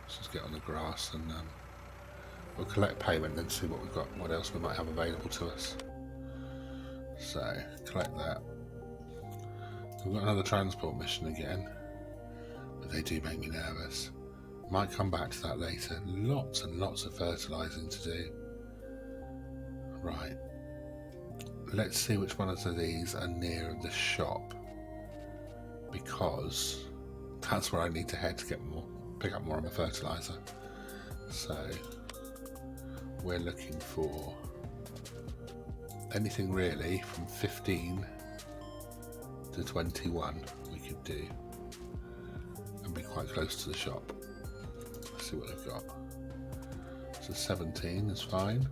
Let's just get on the grass and we'll collect payment and see what we've got, what else we might have available to us. So collect that. We've got another transport mission again, but they do make me nervous. Might come back to that later. Lots and lots of fertilising to do. Right. Let's see which one of these are near the shop, because that's where I need to head to get more, pick up more of my fertiliser. So we're looking for anything really from 15 to 21 we could do and be quite close to the shop. See what they've got. So 17 is fine.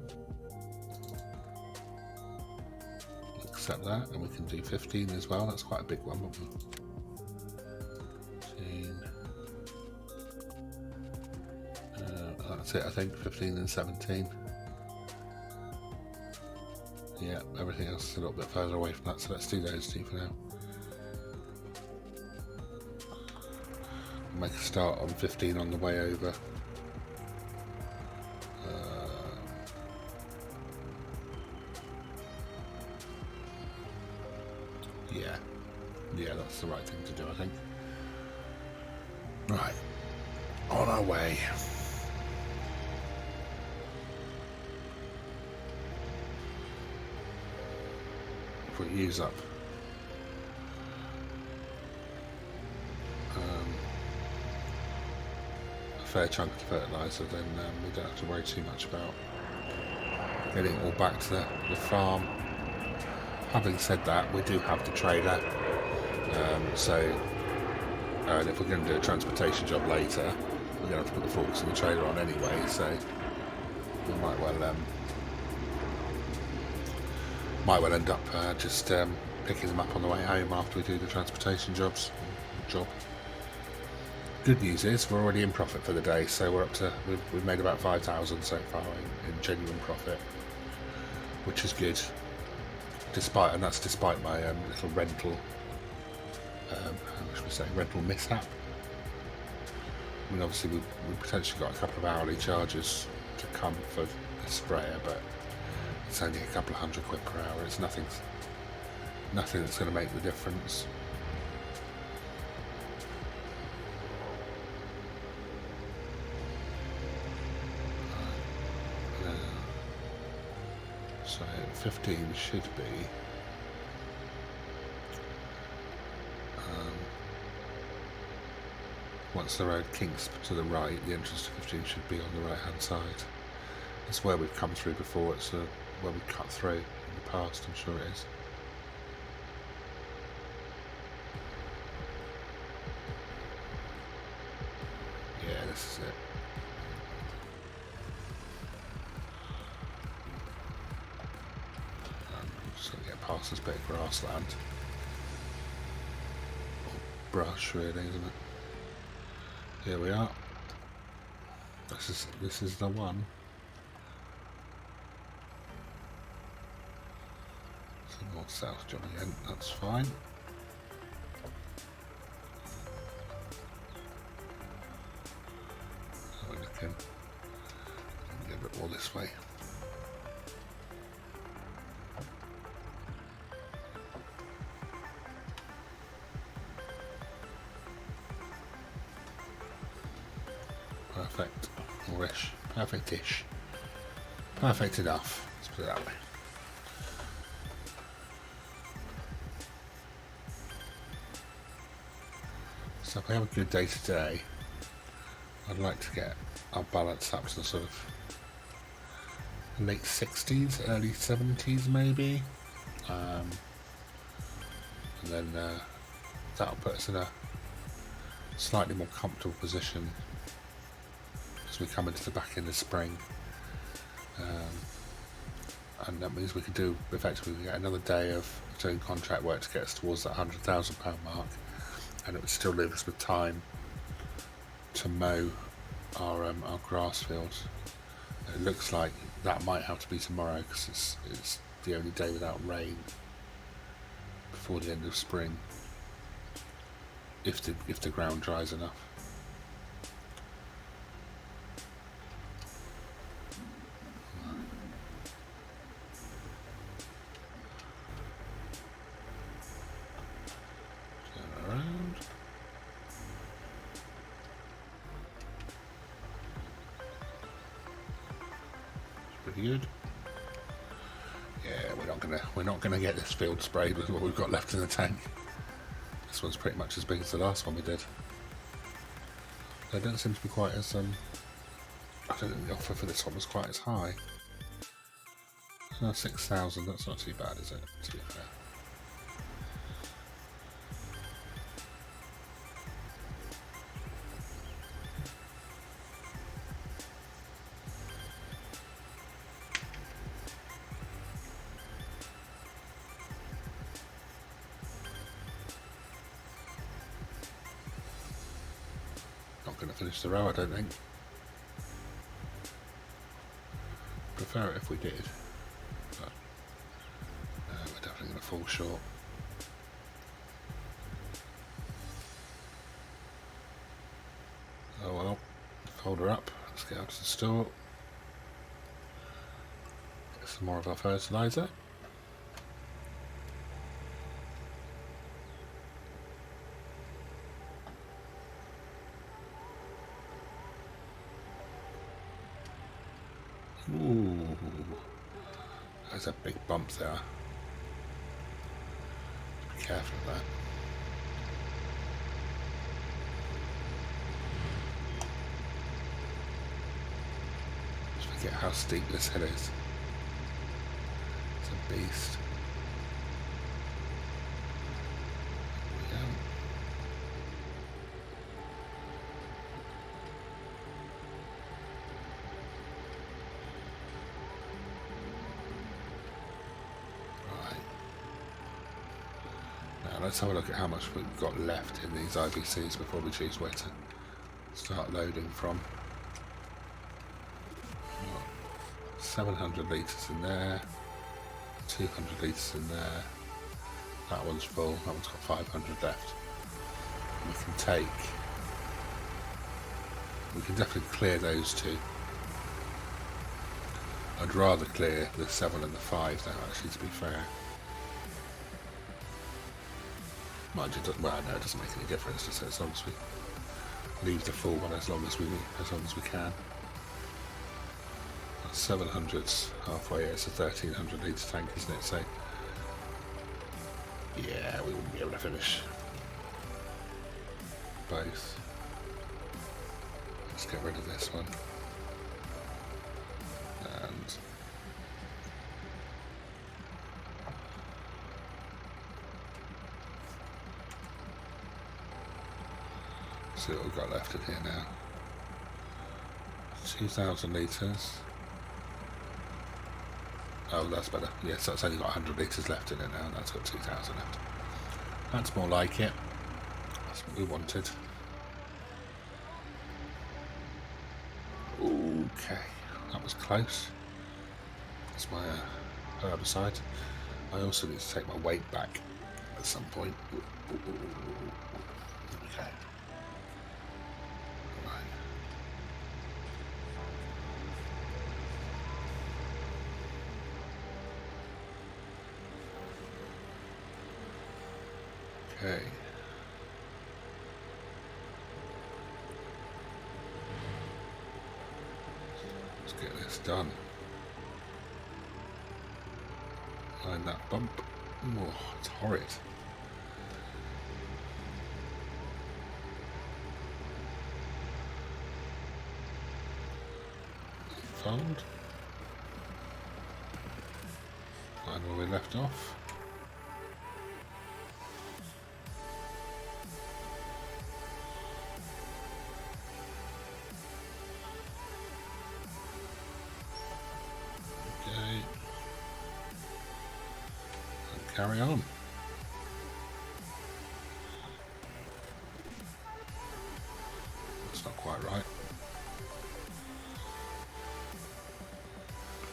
Accept that, and we can do 15 as well. That's quite a big one, won't we? 15. That's it, I think. 15 and 17. Yeah, everything else is a little bit further away from that, so let's do those two for now. Make a start on 15 on the way over. Yeah, that's the right thing to do, I think. Right, on our way. If we use up a fair chunk of fertiliser, then we don't have to worry too much about getting it all back to the farm. Having said that, we do have the trailer, and if we're going to do a transportation job later, we're going to have to put the forks and the trailer on anyway, so we might well end up just picking them up on the way home after we do the transportation job. Good news is we're already in profit for the day, so we're up to we've made about 5,000 so far in genuine profit, which is good. That's despite my little rental, how should we say, rental mishap. I mean, obviously we potentially got a couple of hourly charges to come for the sprayer, but it's only a couple of £100 per hour. It's nothing that's going to make the difference. So 15 should be once the road kinks to the right, the entrance to 15 should be on the right hand side. It's where we've come through before, it's where we cut through in the past, I'm sure it is. Yeah, this is it. Just going to get past this bit of grassland. Or brush, really, isn't it? Here we are. This is the one. North South job again, that's fine. So we're looking a bit more this way. Perfect. Or-ish. Perfect-ish. Perfect enough. Let's put it that way. So if we have a good day today, I'd like to get our balance up to sort of late 60s, early 70s maybe. And then that'll put us in a slightly more comfortable position as we come into the back end of spring. And that means we could do, effectively, we get another day of doing contract work to get us towards that £100,000 mark, and it would still leave us with time to mow our grass fields. It looks like that might have to be tomorrow because it's the only day without rain before the end of spring, if the ground dries enough. Good. Yeah, we're not gonna get this field sprayed with what we've got left in the tank. This one's pretty much as big as the last one we did. They don't seem to be quite as I don't think the offer for this one was quite as high. 6,000. That's not too bad, is it? To be fair. Going to finish the row, I don't think. Prefer it if we did, but we're definitely going to fall short. Oh well, fold her up. Let's get out to the store. Get some more of our fertiliser. Ooh, there's a big bump there. Be careful of that. Just forget how steep this hill is. It's a beast. Let's have a look at how much we've got left in these IBCs before we choose where to start loading from. 700 litres in there, 200 litres in there, that one's full, that one's got 500 left. We can definitely clear those two. I'd rather clear the 7 and the 5 though, actually, to be fair. Mind you, well, no, it doesn't make any difference, just as long as we leave the full one as long as we can. That's 700's halfway. It's a 1300 litre tank, isn't it? So yeah, we wouldn't be able to finish both. Let's get rid of this one. And see what we've got left in here now. 2,000 litres. Oh, that's better. Yes, that's only got 100 litres left in it now, and that's got 2,000 left. That's more like it. That's what we wanted. Okay, that was close. That's my herbicide. I also need to take my weight back at some point. Okay. Right. Okay. Let's get this done. Find that bump. Oh, it's horrid. Fold. Find where we left off. Okay. And carry on. That's not quite right.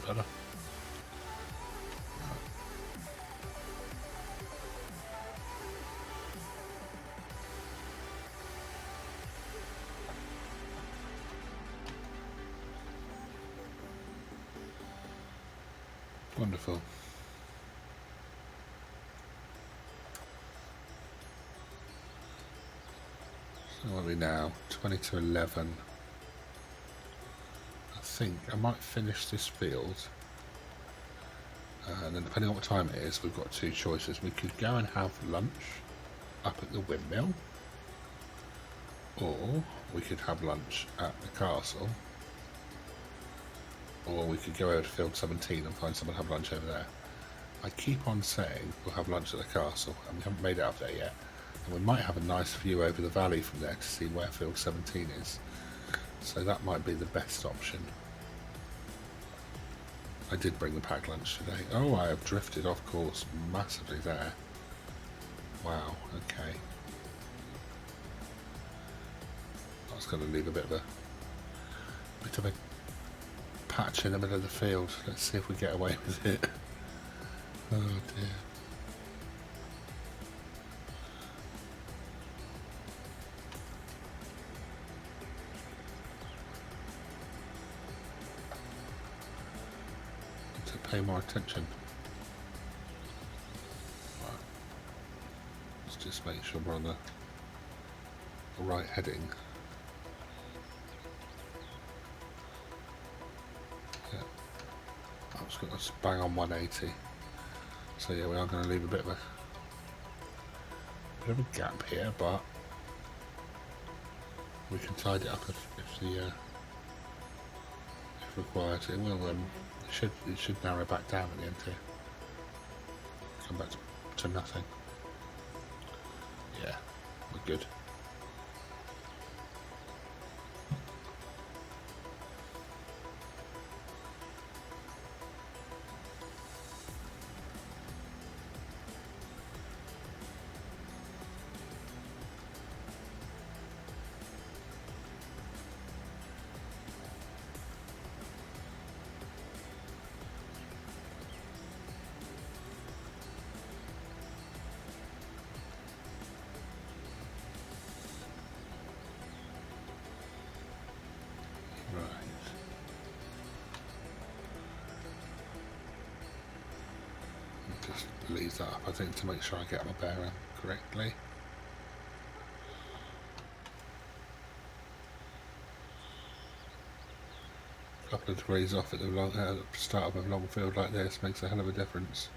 Better. Wonderful. So what are we now? 20 to 11. I think I might finish this field. And then depending on what time it is, we've got two choices. We could go and have lunch up at the windmill, or we could have lunch at the castle, or we could go over to field 17 and find someone to have lunch over there. I keep on saying we'll have lunch at the castle, and we haven't made it up there yet. And we might have a nice view over the valley from there to see where field 17 is. So that might be the best option. I did bring the packed lunch today. Oh, I have drifted off course massively there. Wow, okay. That's going to leave a bit of a patch in the middle of the field. Let's see if we get away with it. Oh dear. Pay more attention. Right. Let's just make sure we're on the right heading. Yeah. Let's bang on 180. So yeah, we are going to leave a bit of a gap here, but we can tidy it up if required. It will. It should narrow back down at the end here. Come back to nothing. Yeah, we're good. Just leave that up, I think, to make sure I get my bearing correctly. A couple of degrees off at the start of a long field like this makes a hell of a difference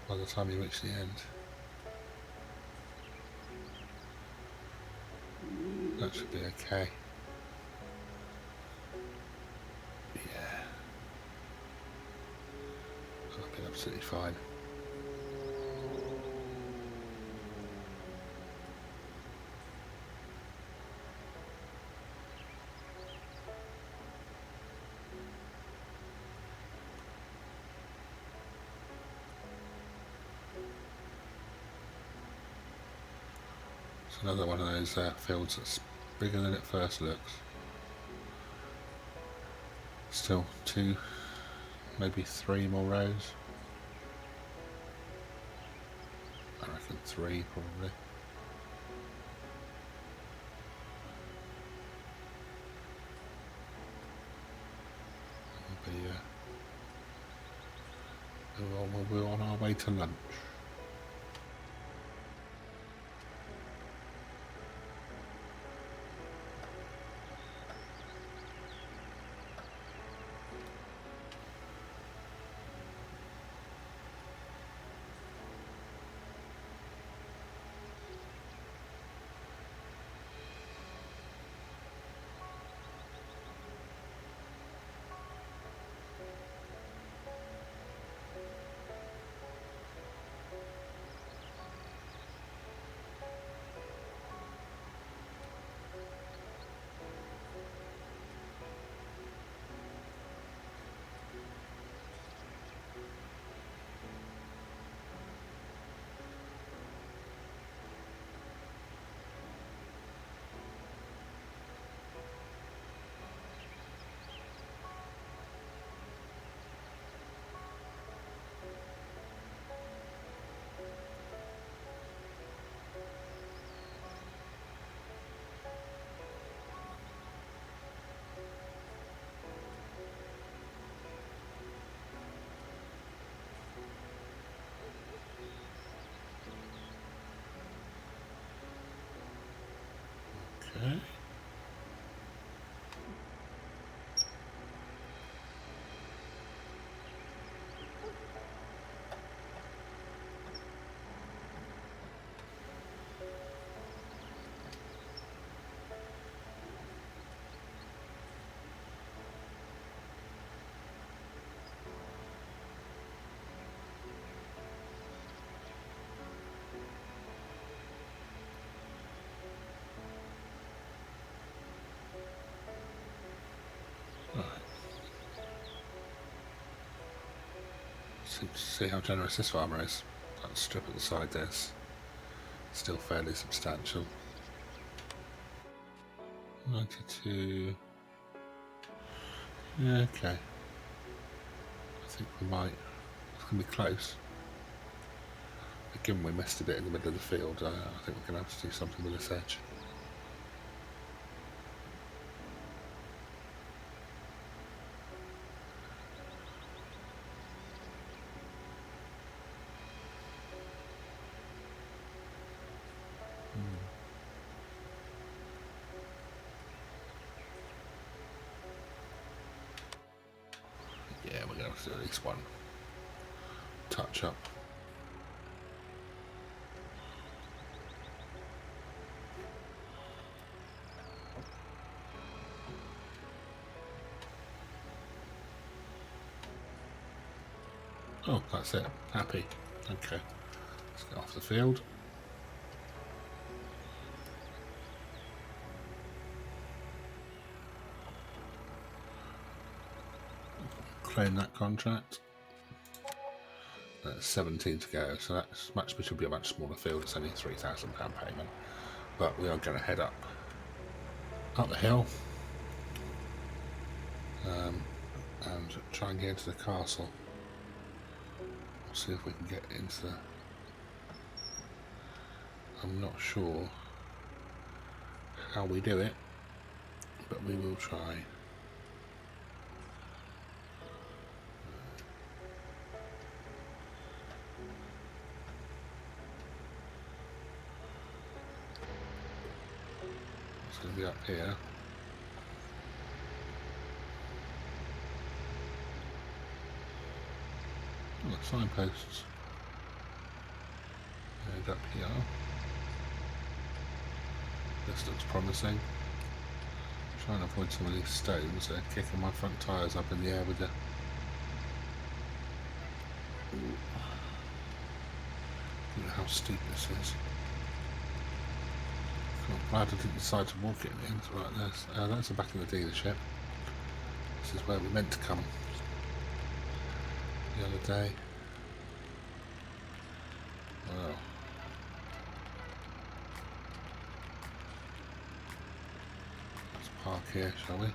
by the time you reach the end. That should be okay. Yeah. That'll be absolutely fine. It's another one of those fields that's bigger than it first looks. Still 2, maybe 3 more rows. looking 3 probably. We're on our way to lunch. Okay. Right. See how generous this farmer is. That strip at the side there's still fairly substantial. 92. Yeah, okay. I think we might. It's going to be close. But given we missed a bit in the middle of the field, I think we're going to have to do something with this edge. Yeah, we're going to have to do at least one touch up. Oh, that's it. Happy. Okay. Let's get off the field. Claim that contract. That's 17 to go, so that's much, which will be a much smaller field. It's only £3,000 payment, but we are going to head up the hill and try and get into the castle. We'll see if we can get into the. I'm not sure how we do it, but we will try. It's going to be up here. Oh, the signposts. And up here. This looks promising. Try and avoid some of these stones. They're kicking my front tyres up in the air with the. Look at how steep this is. I'm glad I didn't decide to walk it in the end. Right, that's the back of the dealership. This is where we meant to come the other day. Wow. Let's park here, shall we?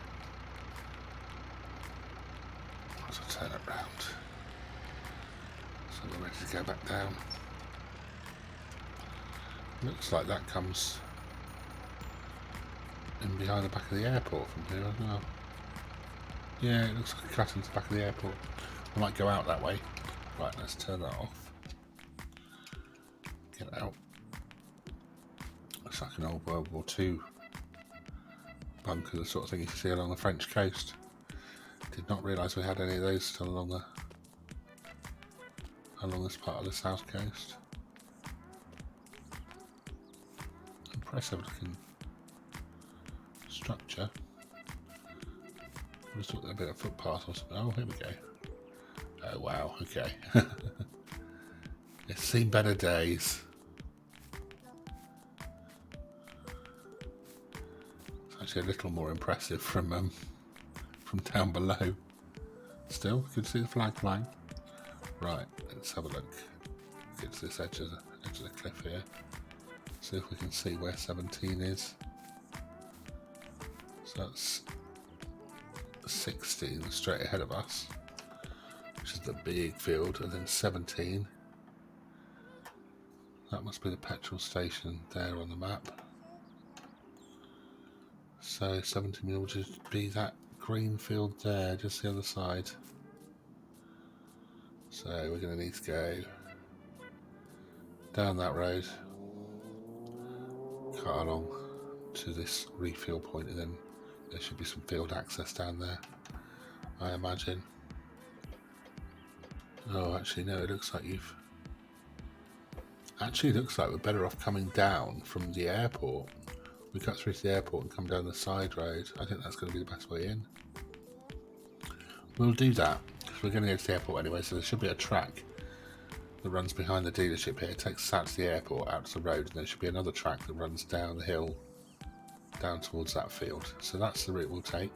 Let's turn it round. So we're ready to go back down. Looks like that comes in behind the back of the airport from here as well. Yeah, it looks like a cut into the back of the airport. I might go out that way. Right, let's turn that off. Get out. Looks like an old World War II bunker, the sort of thing you see along the French coast. Did not realise we had any of those still along this part of the south coast. Impressive looking structure. I just thought there'd be a footpath or something. Oh, here we go. Oh wow, okay. It's seen better days. It's actually a little more impressive from down below. Still, you can see the flag flying. Right, let's have a look. Get to this edge of the cliff here. See if we can see where 17 is. So that's 16 straight ahead of us, which is the big field, and then 17. That must be the petrol station there on the map. So 17 will just be that green field there, just the other side. So we're going to need to go down that road, cut along to this refuel point, and then there should be some field access down there, I imagine. Oh, actually no, it looks like we're better off coming down from the airport. We cut through to the airport and come down the side road. I think that's going to be the best way in. We'll do that, because we're going to go to the airport anyway, so there should be a track that runs behind the dealership here. It takes us out to the airport, out to the road, and there should be another track that runs down the hill, down towards that field. So that's the route we'll take.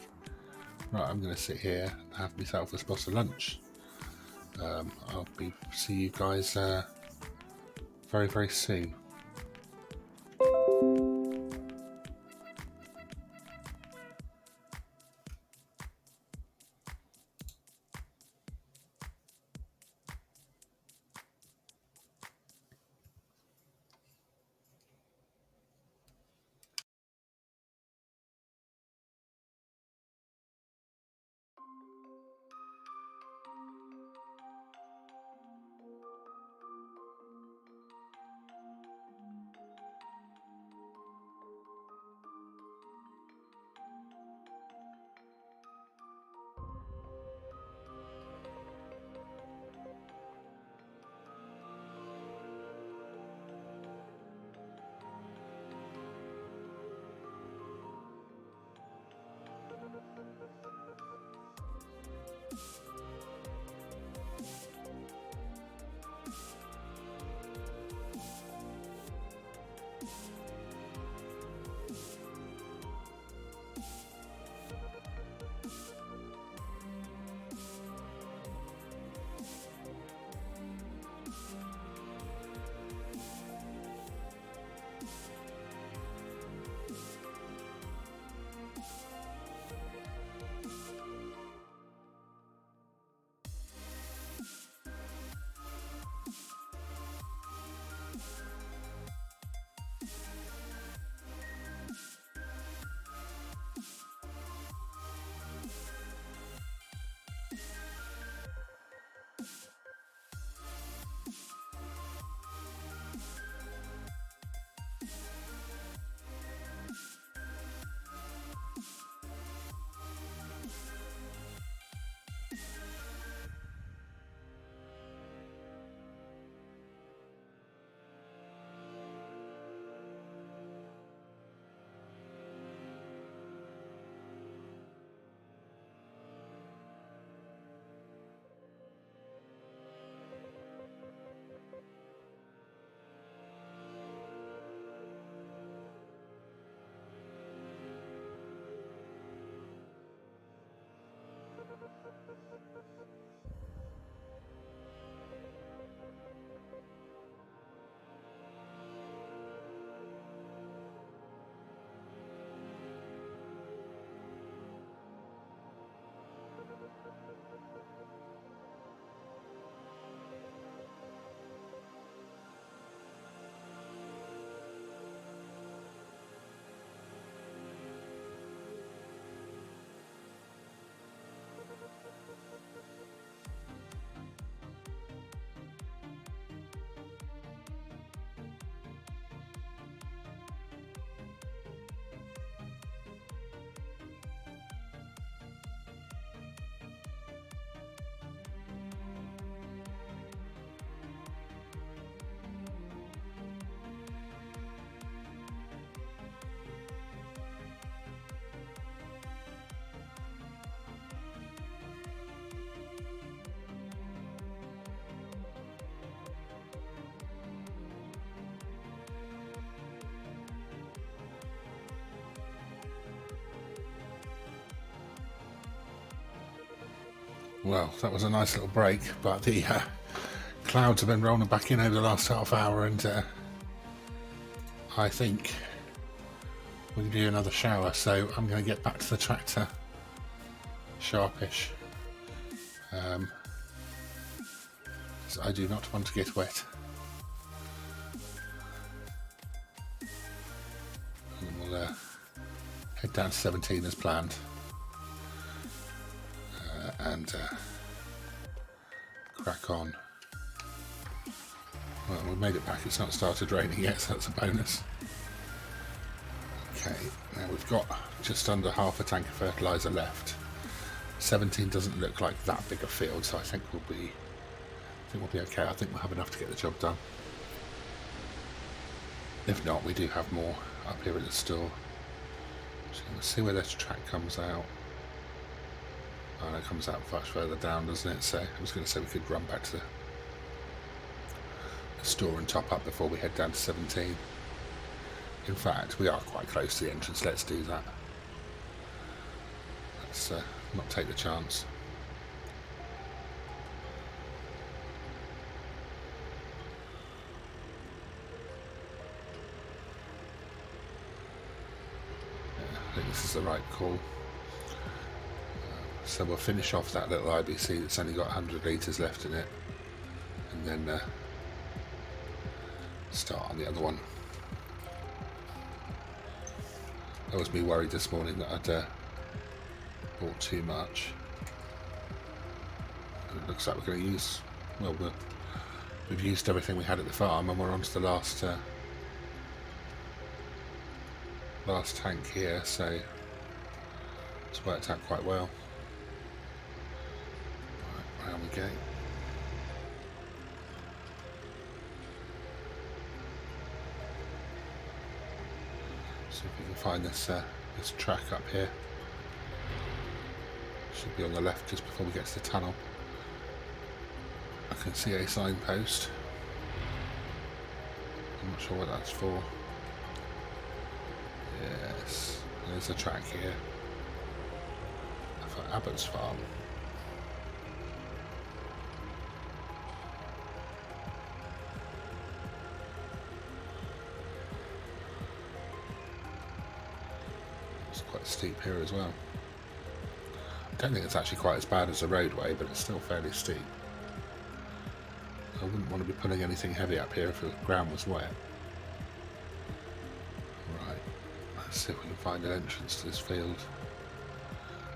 Right, I'm going to sit here and have myself a spot of lunch. I'll see you guys very, very soon. Well, that was a nice little break, but the clouds have been rolling back in over the last half hour, and I think we can do another shower, so I'm going to get back to the tractor sharpish. So I do not want to get wet. And we'll head down to 17 as planned, and crack on. Well, we made it back. It's not started raining yet, so that's a bonus. Okay, now we've got just under half a tank of fertiliser left. 17 doesn't look like that big a field, so I think we'll be okay. I think we'll have enough to get the job done. If not, we do have more up here at the store. So let's see where this track comes out. Oh, it comes out much further down, doesn't it? So I was going to say we could run back to the store and top up before we head down to 17. In fact, we are quite close to the entrance. Let's do that. Let's not take the chance. Yeah, I think this is the right call. So we'll finish off that little IBC that's only got 100 litres left in it, and then start on the other one. That was me worried this morning that I'd bought too much. And it looks like we're going to use, well, we've used everything we had at the farm, and we're on to the last tank here, so it's worked out quite well. Right, round we go. See if we can find this this track up here. Should be on the left just before we get to the tunnel. I can see a signpost. I'm not sure what that's for. Yes, there's a track here for Abbott's farm. It's quite steep here as well. I don't think it's actually quite as bad as a roadway, but it's still fairly steep. I wouldn't want to be pulling anything heavy up here if the ground was wet. Right, let's see if we can find an entrance to this field.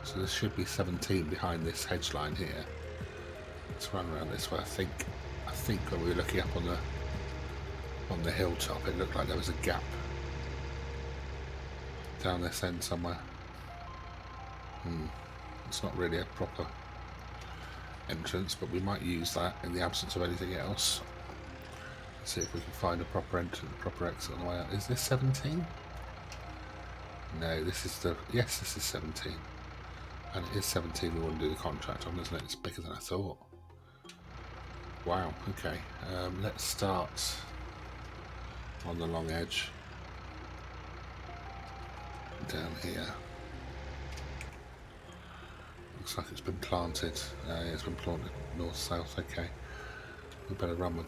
So this should be 17 behind this hedge line here. Let's run around this way. I think when we were looking up on the hilltop, it looked like there was a gap down this end somewhere. It's not really a proper entrance, but we might use that in the absence of anything else. Let's see if we can find a proper entrance, proper exit on the way out. Is this 17? No, this is yes, this is 17. And it is 17 we want to do the contract on, isn't it? It's bigger than I thought. Wow, okay. Let's start on the long edge. Down here. Looks like it's been planted. Yeah, it's been planted north-south. Okay, we better run with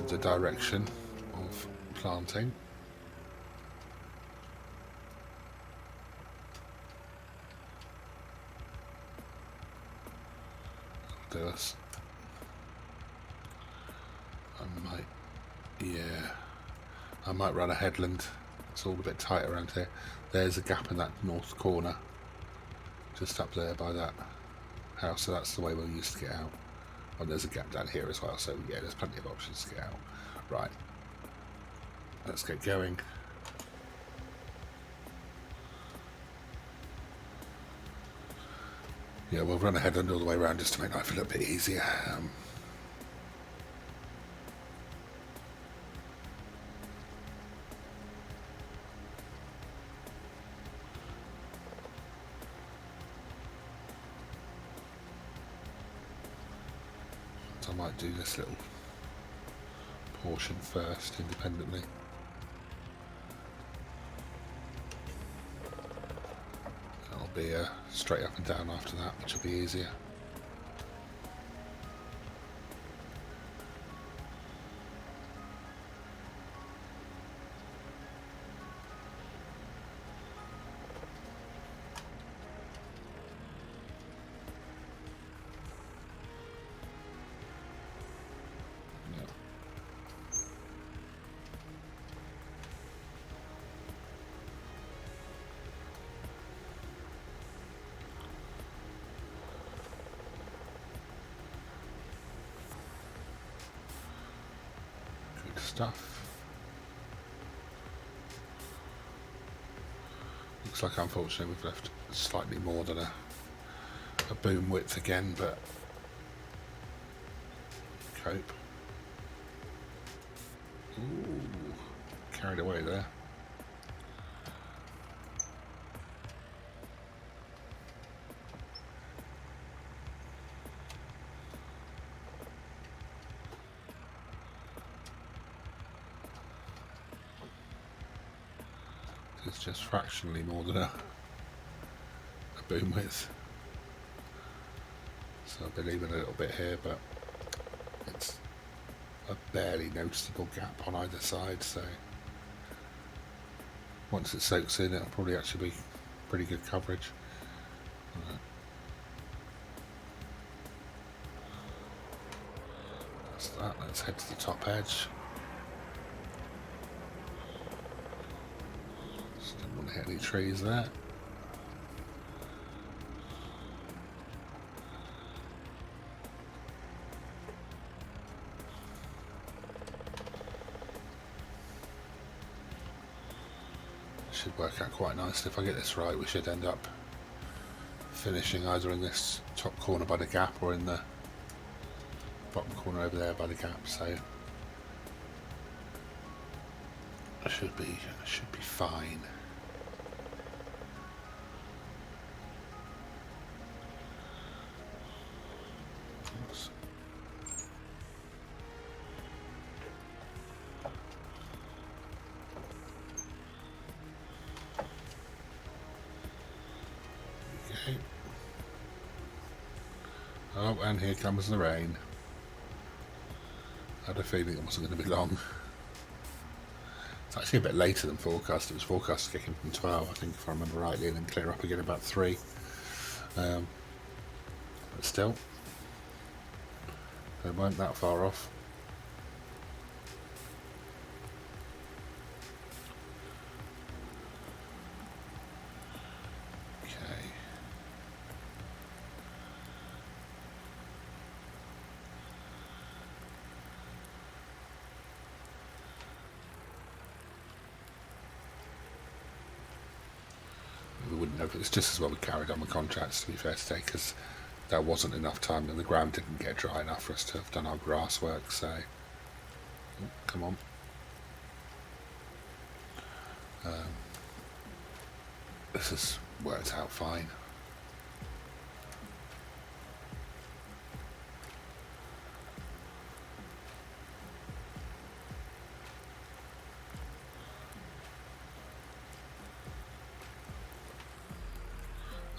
the direction of planting. Do us. I might run a headland. It's all a bit tight around here. There's a gap in that north corner, just up there by that house, so that's the way we'll use to get out. And there's a gap down here as well, so yeah, there's plenty of options to get out. Right, let's get going. Yeah, we'll run a headland all the way around just to make life a little bit easier. I might do this little portion first independently. That'll be straight up and down after that, which will be easier. Stuff. Looks like unfortunately we've left slightly more than a boom width again, but cope. Ooh, carried away there. It's just fractionally more than a boom width, so I'll be leaving a little bit here, but it's a barely noticeable gap on either side, so once it soaks in it'll probably actually be pretty good coverage. Right. That's that. Let's head to the top edge. Don't want to hit any trees there. Should work out quite nicely. If I get this right, we should end up finishing either in this top corner by the gap or in the bottom corner over there by the gap, so I should be fine. Oh, and here comes the rain. I had a feeling it wasn't going to be long. It's actually a bit later than forecast. It was forecast kicking from 12, I think, if I remember rightly, and then clear up again about 3. But still, they weren't that far off. It's just as well we carried on the contracts, to be fair to say, because there wasn't enough time and the ground didn't get dry enough for us to have done our grass work, so come on. This has worked out fine.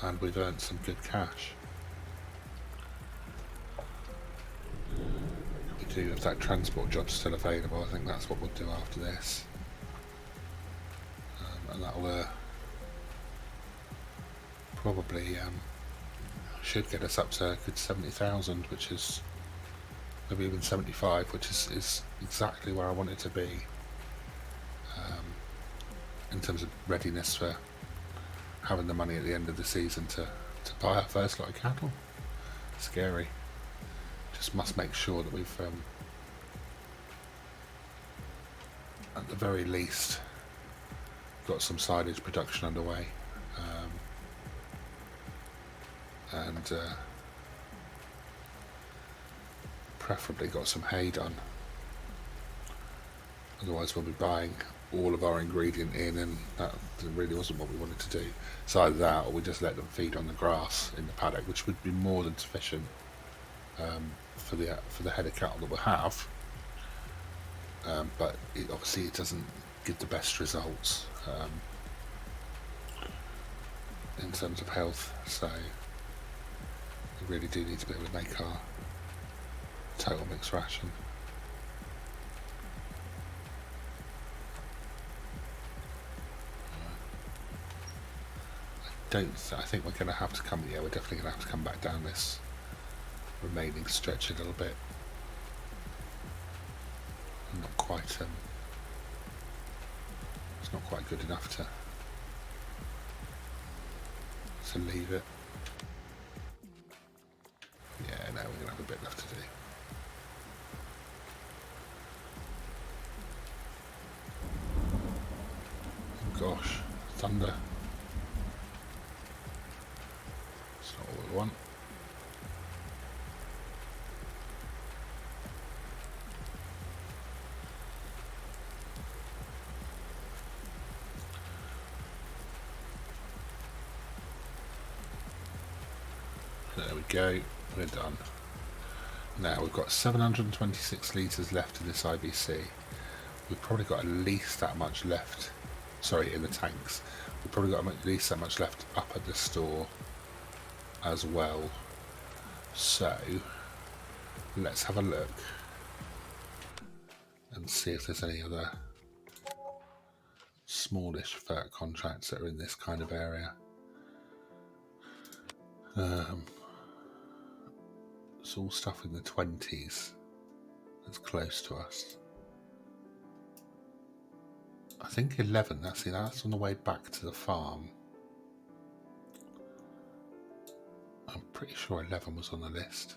And we've earned some good cash. We do have that transport job still available. I think that's what we'll do after this, and that will probably should get us up to a good 70,000, which is maybe even 75, which is exactly where I want it to be in terms of readiness for having the money at the end of the season to buy our first lot of cattle. Scary. Just must make sure that we've at the very least got some silage production underway, and preferably got some hay done. Otherwise we'll be buying all of our ingredient in, and that really wasn't what we wanted to do. So either that, or we just let them feed on the grass in the paddock, which would be more than sufficient for the head of cattle that we'll have. But obviously it doesn't give the best results. in terms of health, so we really do need to be able to make our total mixed ration. I think we're going to have to come, yeah, we're definitely going to have to come back down this remaining stretch a little bit. Not quite, it's not quite good enough to leave it. Yeah, no, we're going to have a bit left to do. Oh gosh, thunder. It's not what we want. There we go, we're done. Now we've got 726 litres left in this IBC. We've probably got at least that much left, sorry, in the tanks. We've probably got at least that much left up at the store as well. So let's have a look and see if there's any other smallish FERT contracts that are in this kind of area. It's all stuff in the 20s that's close to us. I think 11, that's on the way back to the farm. I'm pretty sure 11 was on the list.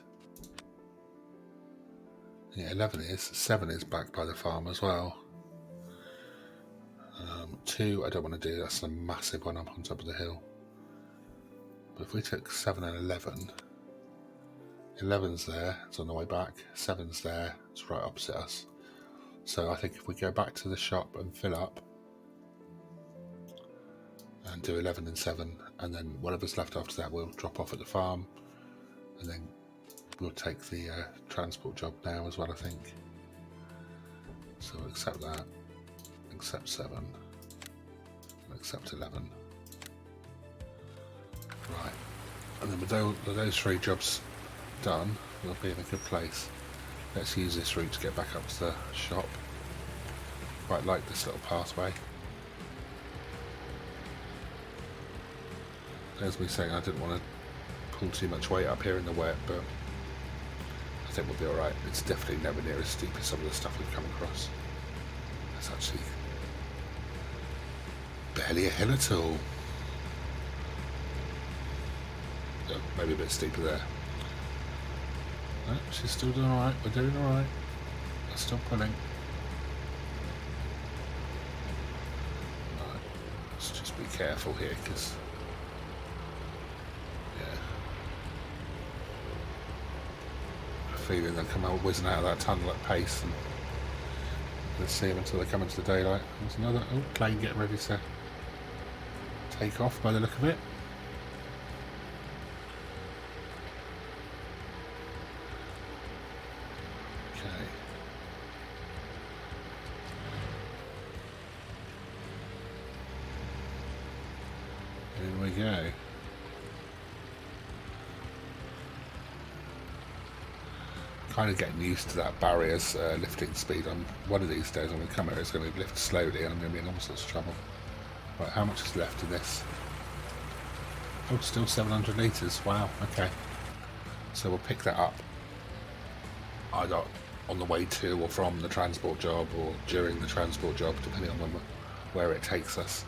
Yeah, 11 is. 7 is back by the farm as well. 2 I don't want to do, that's a massive one up on top of the hill. But if we took 7 and 11, 11's there, it's on the way back, 7's there, it's right opposite us. So I think if we go back to the shop and fill up and do 11 and 7, and then whatever's left after that we'll drop off at the farm, and then we'll take the transport job now as well, I think. So we'll accept that, accept 7, and accept 11. Right, and then with those 3 jobs done, we'll be in a good place. Let's use this route to get back up to the shop. Quite like this little pathway. There's me saying I didn't want to pull too much weight up here in the wet, but I think we'll be alright. It's definitely nowhere near as steep as some of the stuff we've come across. It's actually barely a hill at all. Oh, maybe a bit steeper there. No, she's still doing alright, we're doing alright. We're still pulling. Right, let's just be careful here, because yeah, I have a feeling they'll come out whizzing out of that tunnel at pace, and let's see them until they come into the daylight. There's another plane getting ready to take off by the look of it. Here we go. Kind of getting used to that barrier's lifting speed. On one of these days I'm going to come here, it's going to be lifted slowly and I'm going to be in all sorts of trouble. Right, how much is left in this? Oh, still 700 litres. Wow, okay. So we'll pick that up either on the way to or from the transport job, or during the transport job, depending on where it takes us.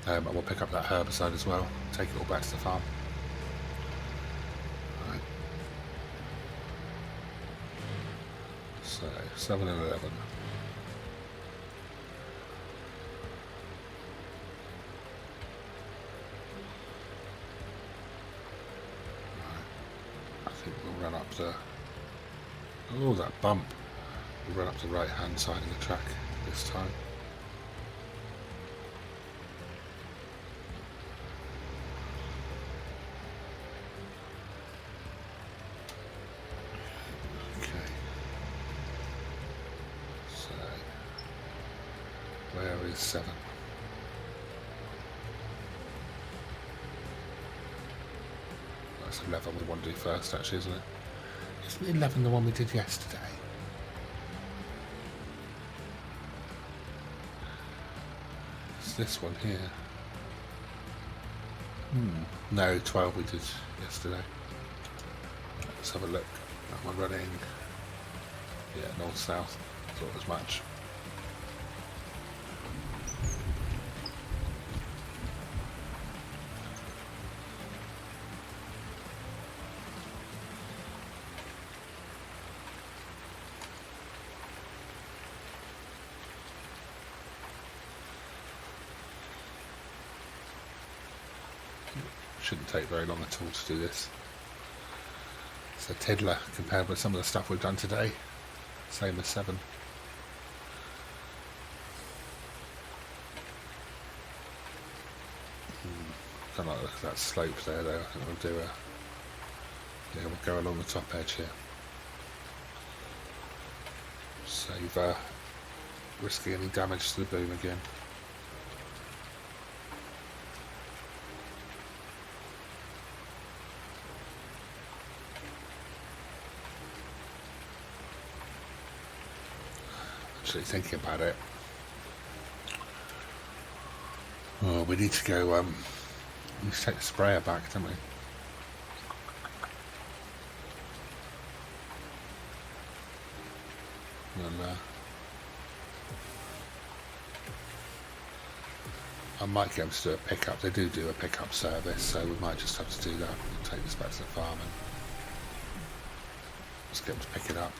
And we'll pick up that herbicide as well, take it all back to the farm. Right. So 7 and 11. I think we'll run up the... Oh, that bump. We'll run up the right hand side of the track this time. Okay. So, where is 7? That's 11 we want to do first, actually, isn't it? Isn't 11 the one we did yesterday? It's this one here. No, 12 we did yesterday. Let's have a look. Am I running? Yeah, north-south. Thought as much. Shouldn't take very long at all to do this. It's a tiddler compared with some of the stuff we've done today. Same as 7. Kind of like look at that slope there though. I think we'll do a... Yeah, we'll go along the top edge here. Save risking any damage to the boom again. Actually thinking about it. Oh, we need to go, we need to take the sprayer back, don't we? And, I might get them to do a pickup. They do a pickup service, so we might just have to do that. We'll take this back to the farm and just get them to pick it up.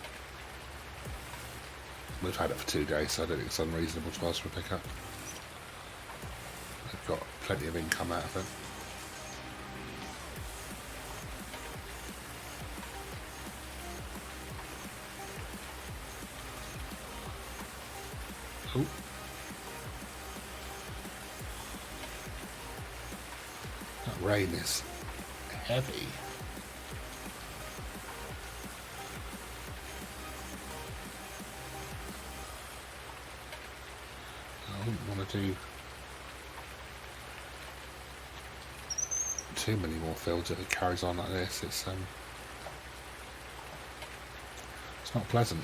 We've had it for 2 days, so I don't think it's unreasonable to ask for a pickup. They've got plenty of income out of it. Oh. That rain is heavy. I wouldn't want to do too many more fields if it carries on like this. It's not pleasant.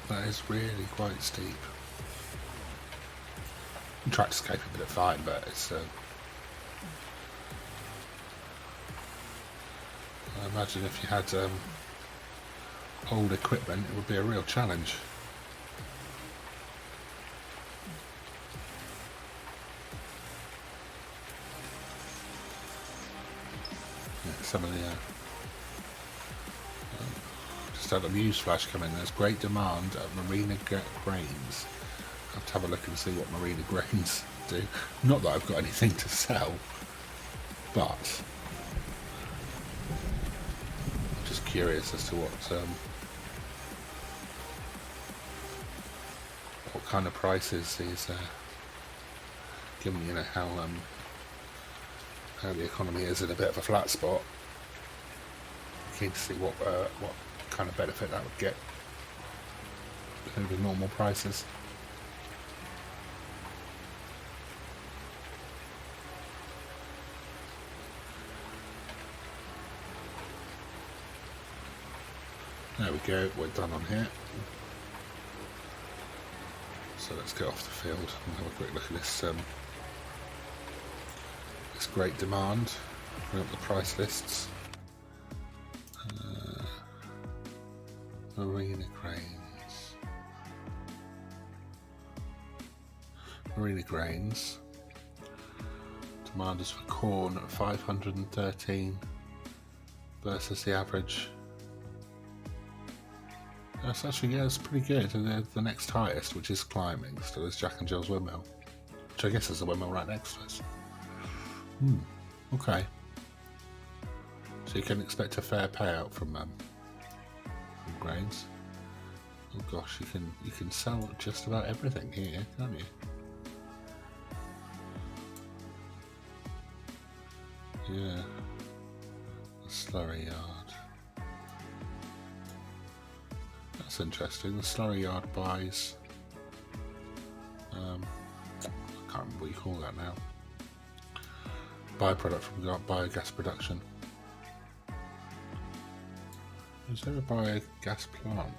That is really quite steep. Tractor's capable of fine, but it's. I imagine if you had old equipment, it would be a real challenge. Yeah, some of the. Had a news flash come in. There's great demand at Marina Grains. I have to have a look and see what Marina Grains do. Not that I've got anything to sell, but I'm just curious as to what kind of prices he's given. You know how the economy is in a bit of a flat spot. Keen to see what kind of benefit that would get over normal prices. There we go, we're done on here. So let's get off the field and have a quick look at this this great demand. Bring up the price lists. Marina Grains. Marina Grains. Demand is for corn at 513 versus the average. That's actually, yeah, it's pretty good. And the next highest, which is climbing, still is Jack and Jill's windmill, which I guess is the windmill right next to us. Okay. So you can expect a fair payout from grains. Oh gosh, you can sell just about everything here, can't you? Yeah. The slurry yard. That's interesting. The slurry yard buys I can't remember what you call that now. Byproduct from biogas production. Is there a biogas plant?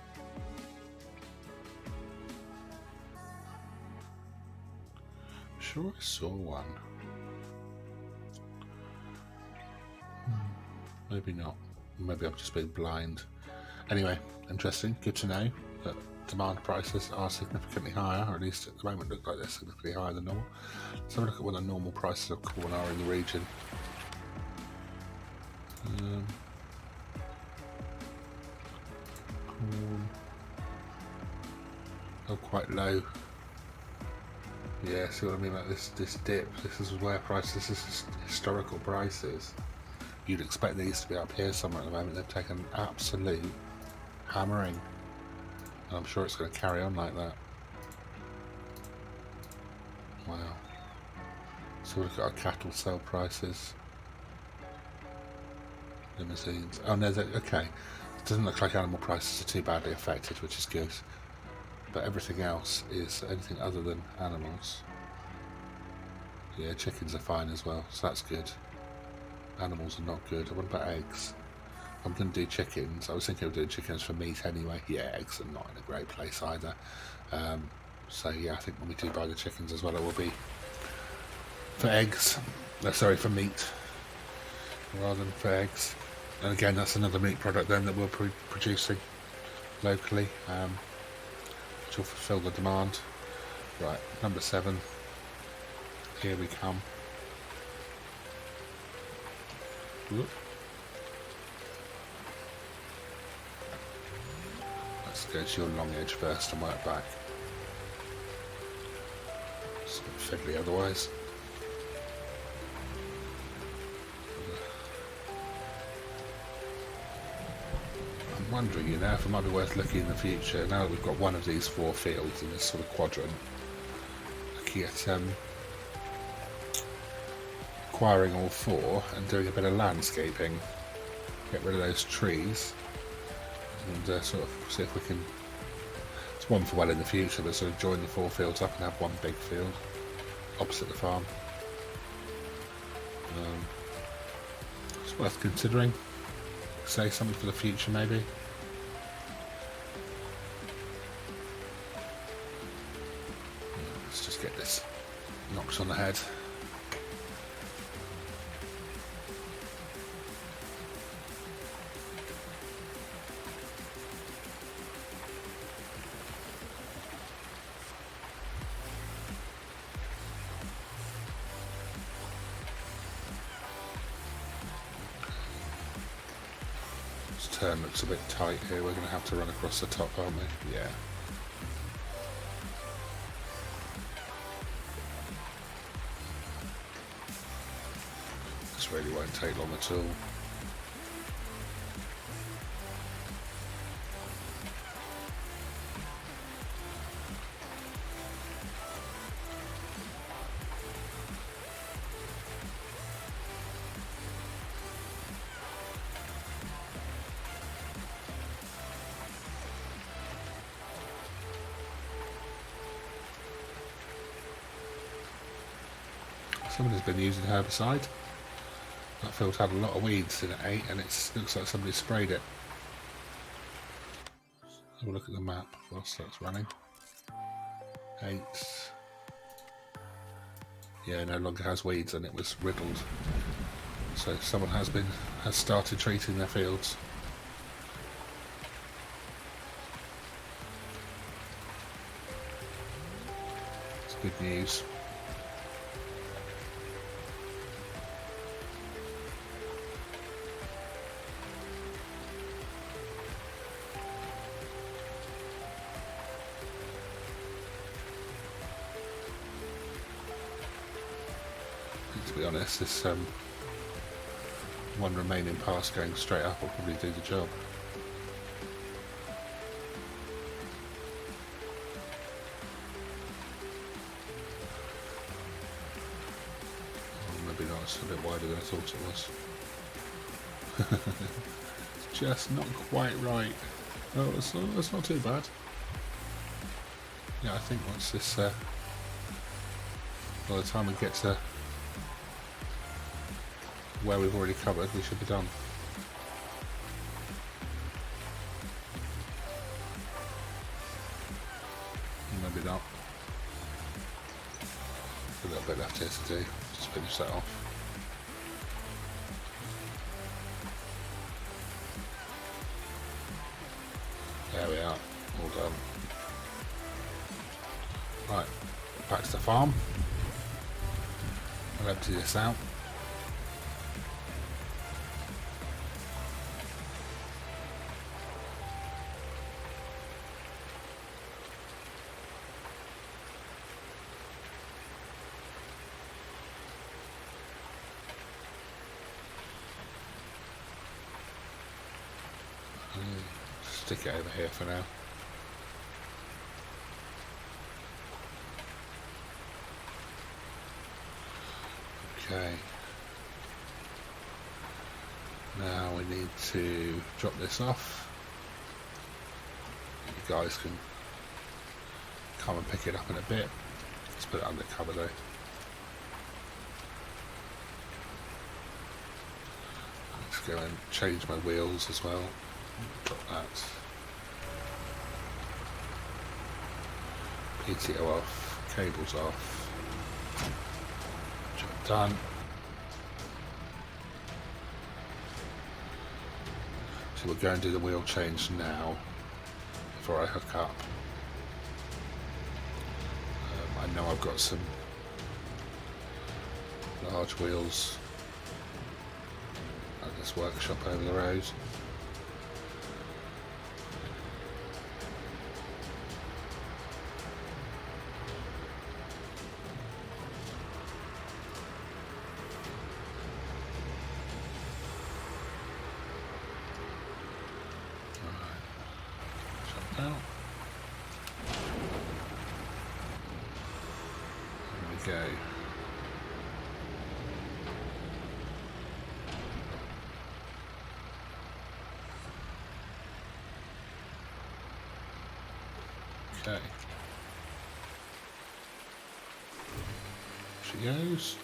I'm sure I saw one. Maybe not. Maybe I've just been blind. Anyway, interesting. Good to know that demand prices are significantly higher, or at least at the moment look like they're significantly higher than normal. Let's have a look at what the normal prices of corn are in the region. Corn. Oh, quite low. Yeah, see what I mean about this dip? This is where prices, this is historical prices. You'd expect these to be up here somewhere at the moment. They've taken an absolute hammering. And I'm sure it's going to carry on like that. Wow. So we've got our cattle sale prices. Limousines. Oh no, okay. It doesn't look like animal prices are too badly affected, which is good. But everything else is anything other than animals. Yeah, chickens are fine as well, so that's good. Animals are not good. What about eggs? I'm going to do chickens. I was thinking of doing chickens for meat anyway. Yeah, eggs are not in a great place either. So yeah, I think when we do buy the chickens as well, it will be for eggs. Sorry, for meat rather than for eggs. And again, that's another meat product then that we're producing locally, which will fulfil the demand. Right, number 7. Here we come. Whoop. Let's go to your long edge first and work back. It's a bit fiddly otherwise. I'm wondering, you know, if it might be worth looking in the future, now that we've got one of these 4 fields in this sort of quadrant, looking at acquiring all 4 and doing a bit of landscaping, get rid of those trees, and sort of see if we can, it's one for well in the future, but sort of join the 4 fields up and have one big field opposite the farm. It's worth considering. Say something for the future maybe. Let's just get this knocked on the head. Turn looks a bit tight here. We're going to have to run across the top, aren't we? Yeah. This really won't take long at all. Somebody's been using herbicide. That field's had a lot of weeds in it, and it looks like somebody sprayed it. Have a look at the map whilst that's running. 8. Yeah, no longer has weeds, and it was riddled. So someone has started treating their fields. It's good news. To be honest, this one remaining pass going straight up will probably do the job. Maybe not, it's a bit wider than I thought it was. It's just not quite right. Oh, it's not too bad. Yeah, I think once this, by the time we get to where we've already covered, we should be done. Maybe not. A little bit left here to do. Just finish that off. There we are, all done. Right, back to the farm. I'll empty this out. Stick it over here for now. Okay. Now we need to drop this off. You guys can come and pick it up in a bit. Let's put it under cover though. Let's go and change my wheels as well. Drop that. PTO off, cables off. Job done. So we'll go and do the wheel change now before I hook up. I know I've got some large wheels at this workshop over the road. Out. There we go. Okay. She goes.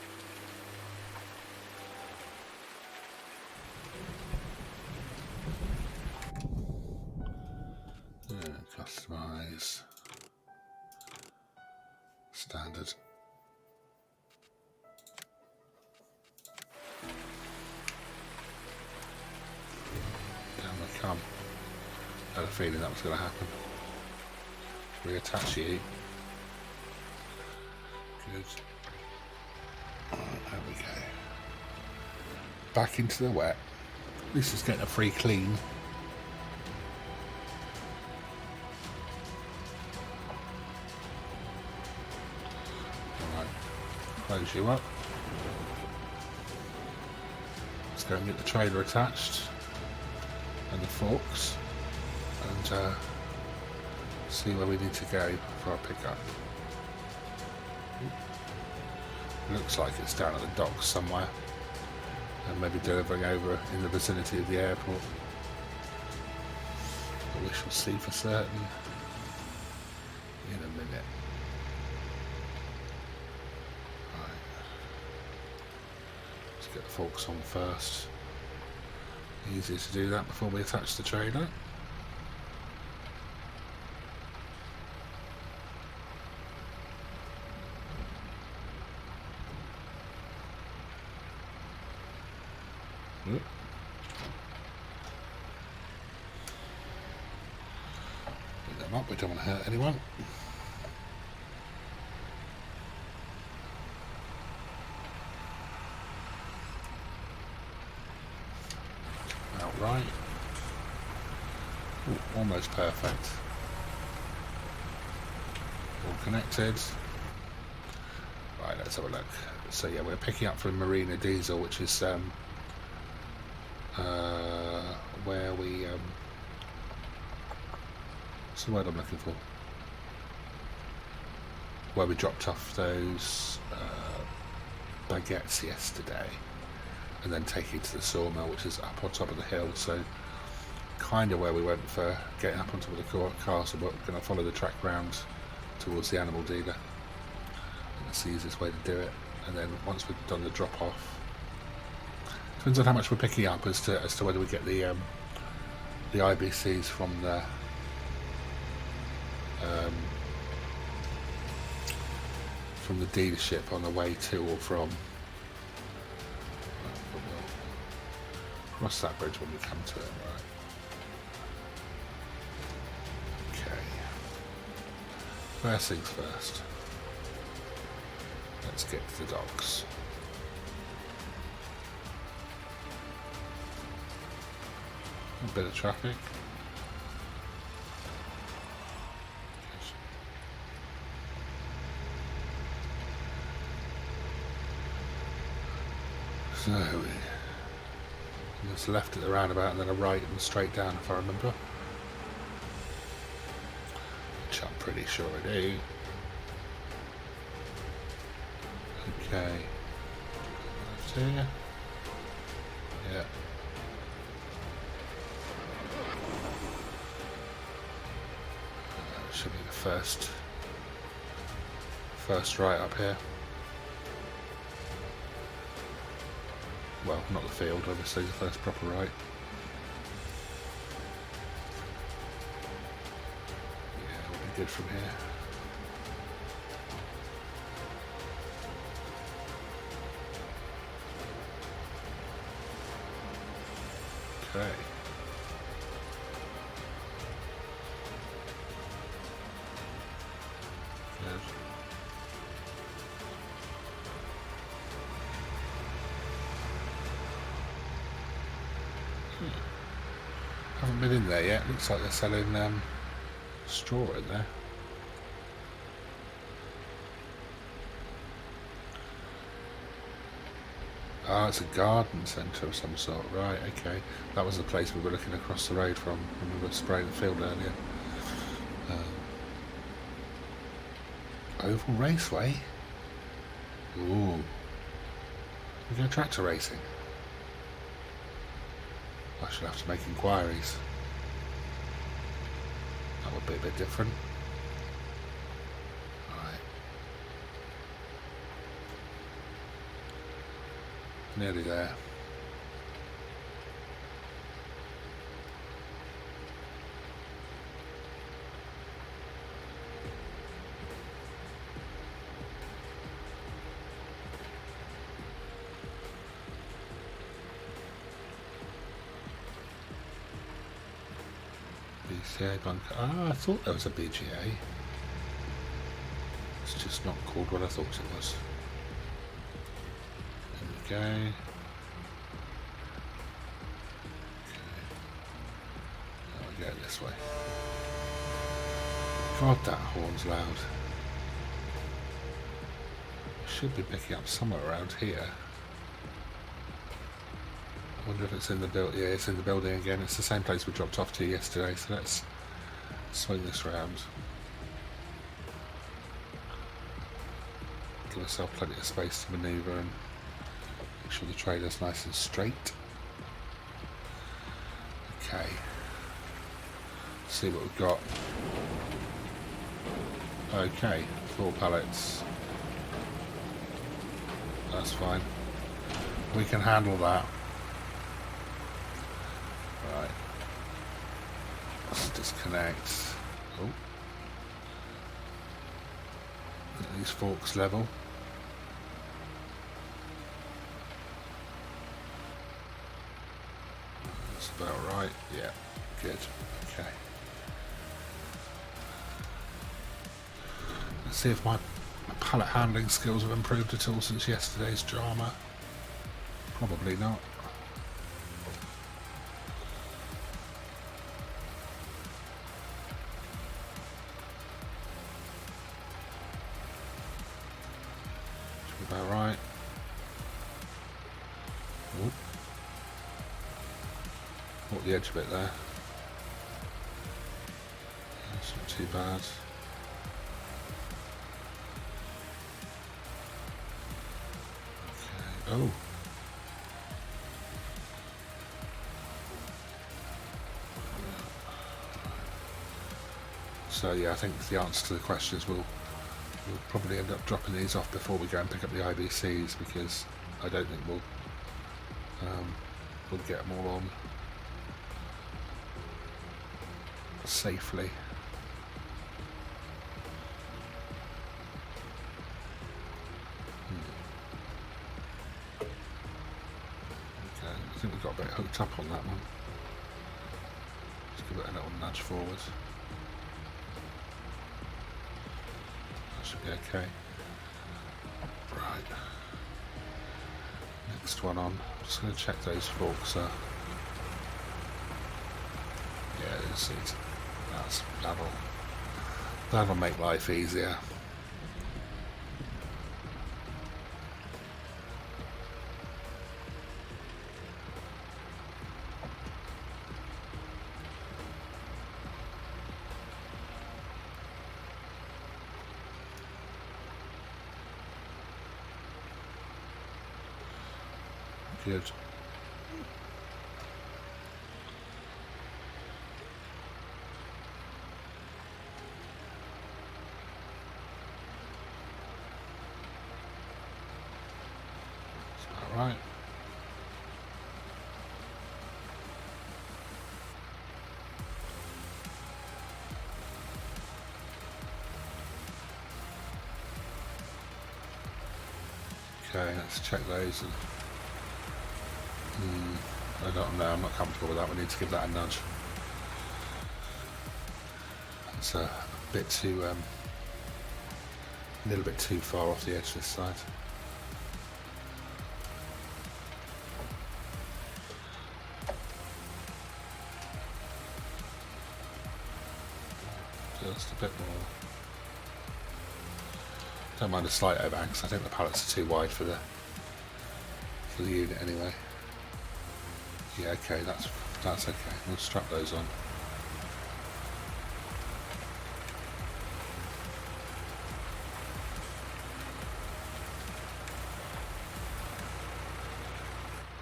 Customize. Standard. Down they come. I had a feeling that was going to happen. Reattach you. Good. Alright, there we go. Back into the wet. This is getting a free clean. Close you up. Let's go and get the trailer attached and the forks and see where we need to go for our pickup. Looks like it's down at the docks somewhere and maybe delivering over in the vicinity of the airport. But we shall see for certain in a minute. Get the forks on first. Easier to do that before we attach the trailer. Pick them up, we don't want to hurt anyone. Right. Ooh, almost perfect. All connected. Right, let's have a look. So yeah, we're picking up from Marina Diesel, which is where we what's the word I'm looking for? Where we dropped off those baguettes yesterday, and then taking to the sawmill, which is up on top of the hill. So kind of where we went for getting up on top of the castle, but we're going to follow the track round towards the animal dealer. That's the easiest way to do it. And then once we've done the drop off, depends on how much we're picking up as to whether we get the IBCs from the dealership on the way to or from. But we'll cross that bridge when we come to it, right? Okay. First things first. Let's get to the docks. A bit of traffic. So we just left at the roundabout and then a right and straight down, if I remember. Which I'm pretty sure I do. Okay. Left here. Yeah. Should be the first right up here. Well, not the field, obviously, the first proper right. Yeah, we'll be good from here. Okay. Good. Haven't been in there yet. Looks like they're selling straw in there. Ah, it's a garden centre of some sort. Right, okay. That was the place we were looking across the road from when we were spraying the field earlier. Oval Raceway? Ooh. We're going tractor racing. I should have to make inquiries. That would be a bit different. Right. Nearly there. BCA bunker. Ah, I thought there was a BGA. It's just not called what I thought it was. There we go. Okay. Now we go this way. God, that horn's loud. Should be picking up somewhere around here. I wonder if it's in the building. Yeah, it's in the building again. It's the same place we dropped off to yesterday, so let's swing this round. Give ourselves plenty of space to manoeuvre and make sure the trailer's nice and straight. Okay. Let's see what we've got. Okay, 4 pallets. That's fine. We can handle that. Right. Let's disconnect. Oh. Get these forks level. That's about right. Yeah. Good. Okay. Let's see if my pallet handling skills have improved at all since yesterday's drama. Probably not. Should be about right. Ooh. up the edge a bit there. That's not too bad. Okay. Oh. So yeah, I think the answer to the question is we'll probably end up dropping these off before we go and pick up the IBCs, because I don't think we'll get them all on safely. Okay, I think we got a bit hooked up on that one. Let's give it a little nudge forward. Should be okay. Right. Next one on. I'm just going to check those forks are. Yeah, that'll make life easier. Good. All right. Okay, let's check those. And I don't know, I'm not comfortable with that. We need to give that a nudge. It's a bit too, a little bit too far off the edge this side. Just a bit more. Don't mind a slight overhang, because I think the pallets are too wide for the unit anyway. Yeah, okay, that's okay. We'll strap those on.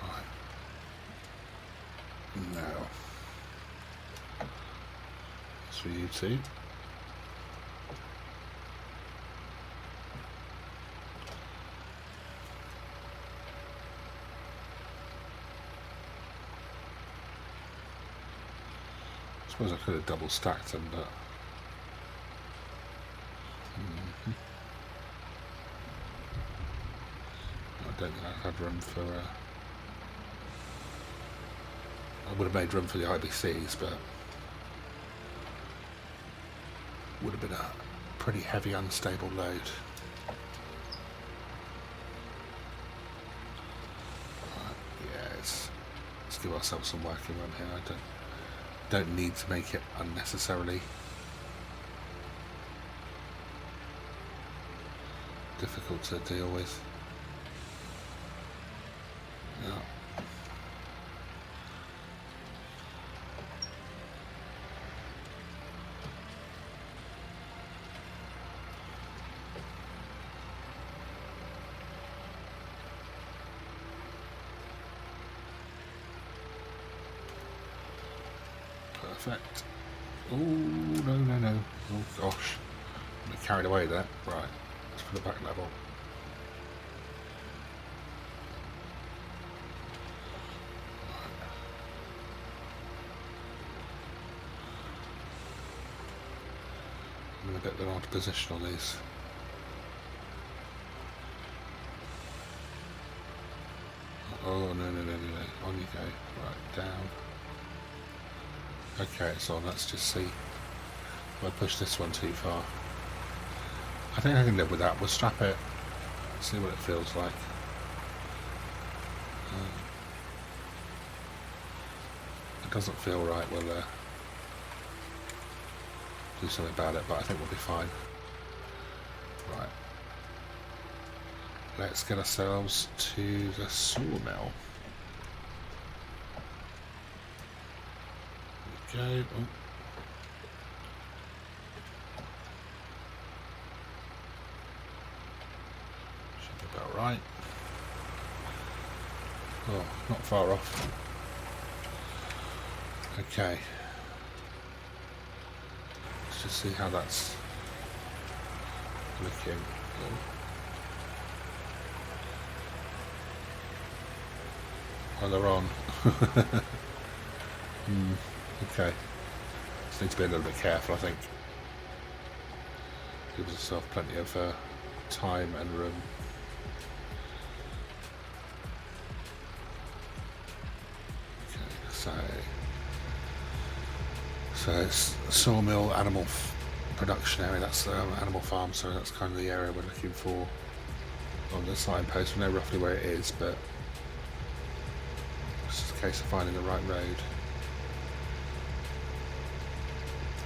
Right. Now, that's for you two. I suppose I could have double stacked them, but I don't think I had room for. I would have made room for the IBCs, but would have been a pretty heavy, unstable load. Yeah, let's give ourselves some working room here. I don't need to make it unnecessarily difficult to deal with. Yeah. Perfect. Oh, no. Oh, gosh. I'm carried away there. Right. Let's put it back level. I'm in a bit of an odd position on these. Oh, no. On you go. Right, down. Okay, it's on. Let's just see if I push this one too far. I think I can live with that. We'll strap it, see what it feels like. It doesn't feel right. We'll do something about it, but I think we'll be fine. Right. Let's get ourselves to the sawmill. we go. Oh. Should be about right. Oh, not far off. Okay. Let's just see how that's looking. Oh, they're on. Okay. Just need to be a little bit careful, I think. Gives yourself plenty of time and room. Okay, so it's sawmill animal production area. That's the animal farm, so that's kind of the area we're looking for on the signpost. We know roughly where it is, but it's just a case of finding the right road.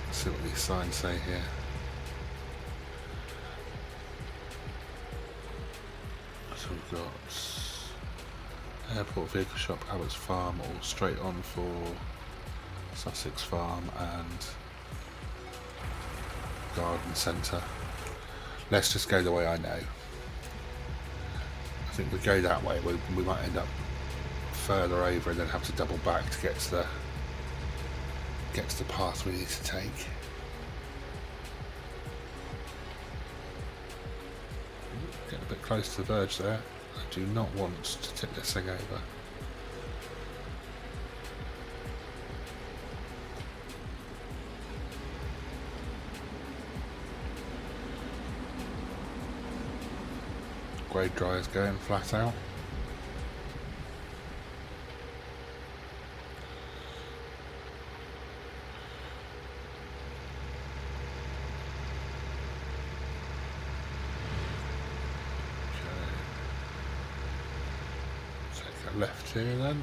Let's see what these signs say here. So we've got airport vehicle shop, Abbott's farm, all straight on for Sussex farm and garden centre. Let's just go the way I know. I think we go that way, we might end up further over and then have to double back to get to the path we need to take. Getting a bit close to the verge there. I do not want to tip this thing over. Grade dryer's going flat out. Left here then.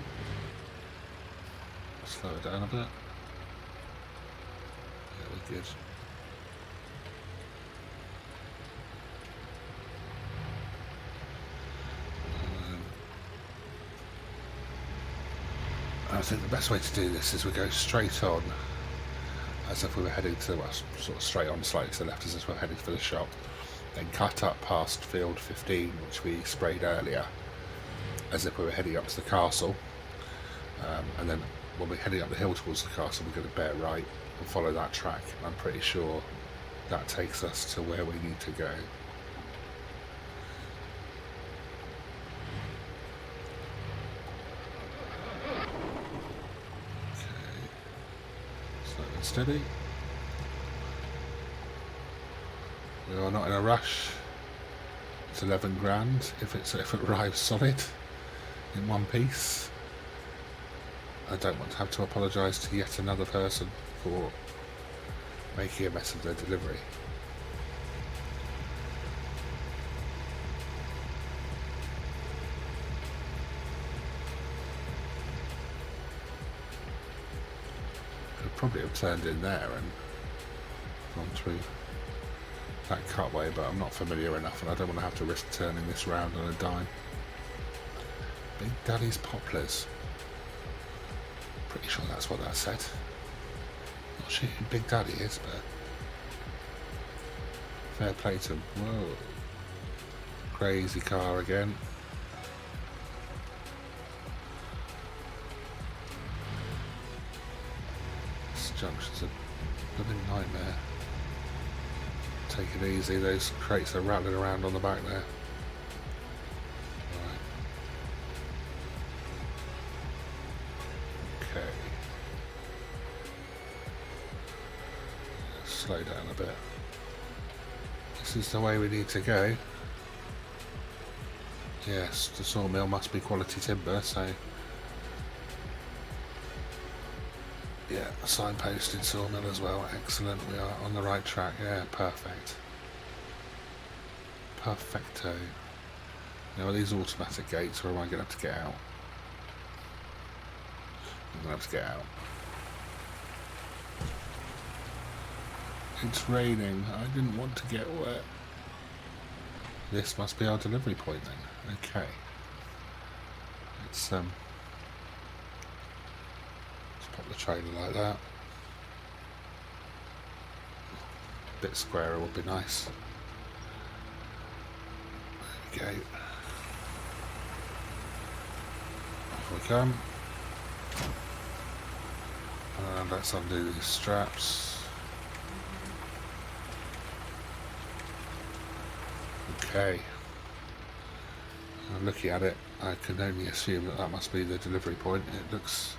Slow it down a bit. Yeah, we're good. I think the best way to do this is we go straight on as if we were heading to, well, sort of straight on slightly to the left as if we were heading for the shop, then cut up past field 15 which we sprayed earlier as if we were heading up to the castle, and then when we're heading up the hill towards the castle we're going to bear right and follow that track. I'm pretty sure that takes us to where we need to go. Okay, slow and steady. We are not in a rush. It's 11 grand if it arrives solid in one piece. I don't want to have to apologise to yet another person for making a mess of their delivery. Could probably have turned in there and gone through that cutway, but I'm not familiar enough and I don't want to have to risk turning this round on a dime. Big Daddy's Poplars. Pretty sure that's what that said. Not sure who Big Daddy is, but fair play to him. Whoa. Crazy car again. This junction's a living nightmare. Take it easy, those crates are rattling around on the back there. Right. Okay. Slow down a bit. This is the way we need to go. Yes, the sawmill must be quality timber, so yeah, signposted sawmill as well. Excellent, we are on the right track. Yeah, perfect. Perfecto. Now are these automatic gates or am I going to have to get out? I'm going to have to get out. It's raining. I didn't want to get wet. This must be our delivery point then. Okay. Let's pop the trailer like that. bit squarer would be nice. There we go. Off we come. And let's undo these straps. Okay. I'm looking at it, I can only assume that that must be the delivery point. It looks...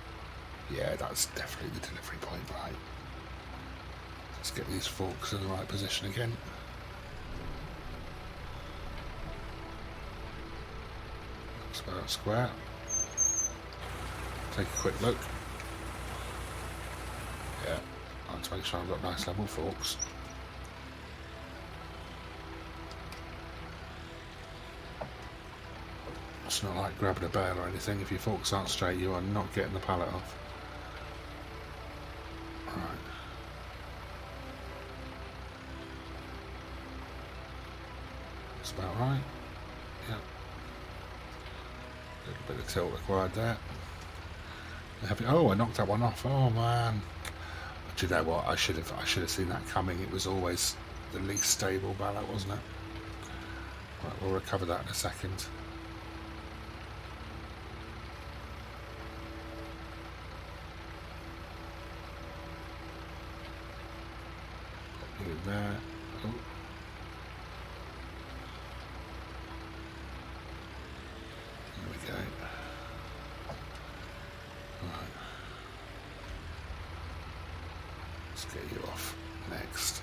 yeah, that's definitely the delivery point, right. Let's get these forks in the right position again. Square up square. Take a quick look. Yeah, I want to make sure I've got nice level forks. It's not like grabbing a bale or anything. If your forks aren't straight, you are not getting the pallet off. Right. That's about right. Yep. A little bit of tilt required there. Oh, I knocked that one off. Oh man. Do you know what? I should have seen that coming. It was always the least stable ballot, wasn't it? Right, we'll recover that in a second. Put you in there. Oh. There we go. Right. Let's get you off next.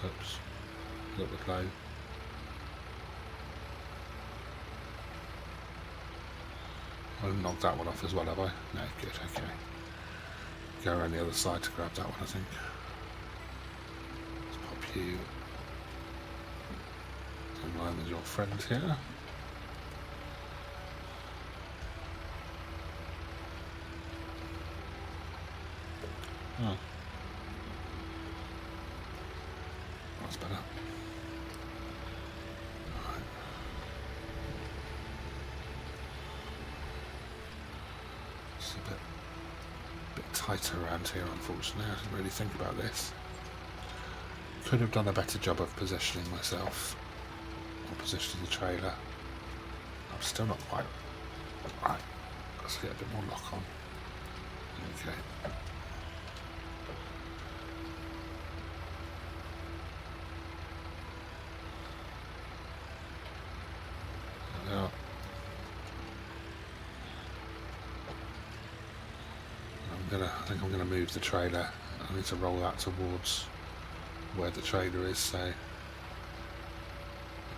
Oops. Got the plane. I've knocked that one off as well, have I? No, good, okay. Go around the other side to grab that one, I think. Let's pop you in line with your friend here. Oh. That's better. Right. It's a bit tighter around here, unfortunately. I didn't really think about this. Could have done a better job of positioning myself, or positioning the trailer. I'm still not quite right. Let's get a bit more lock on. Okay. Now, I think I'm gonna move the trailer. I need to roll that towards where the trailer is, so it'd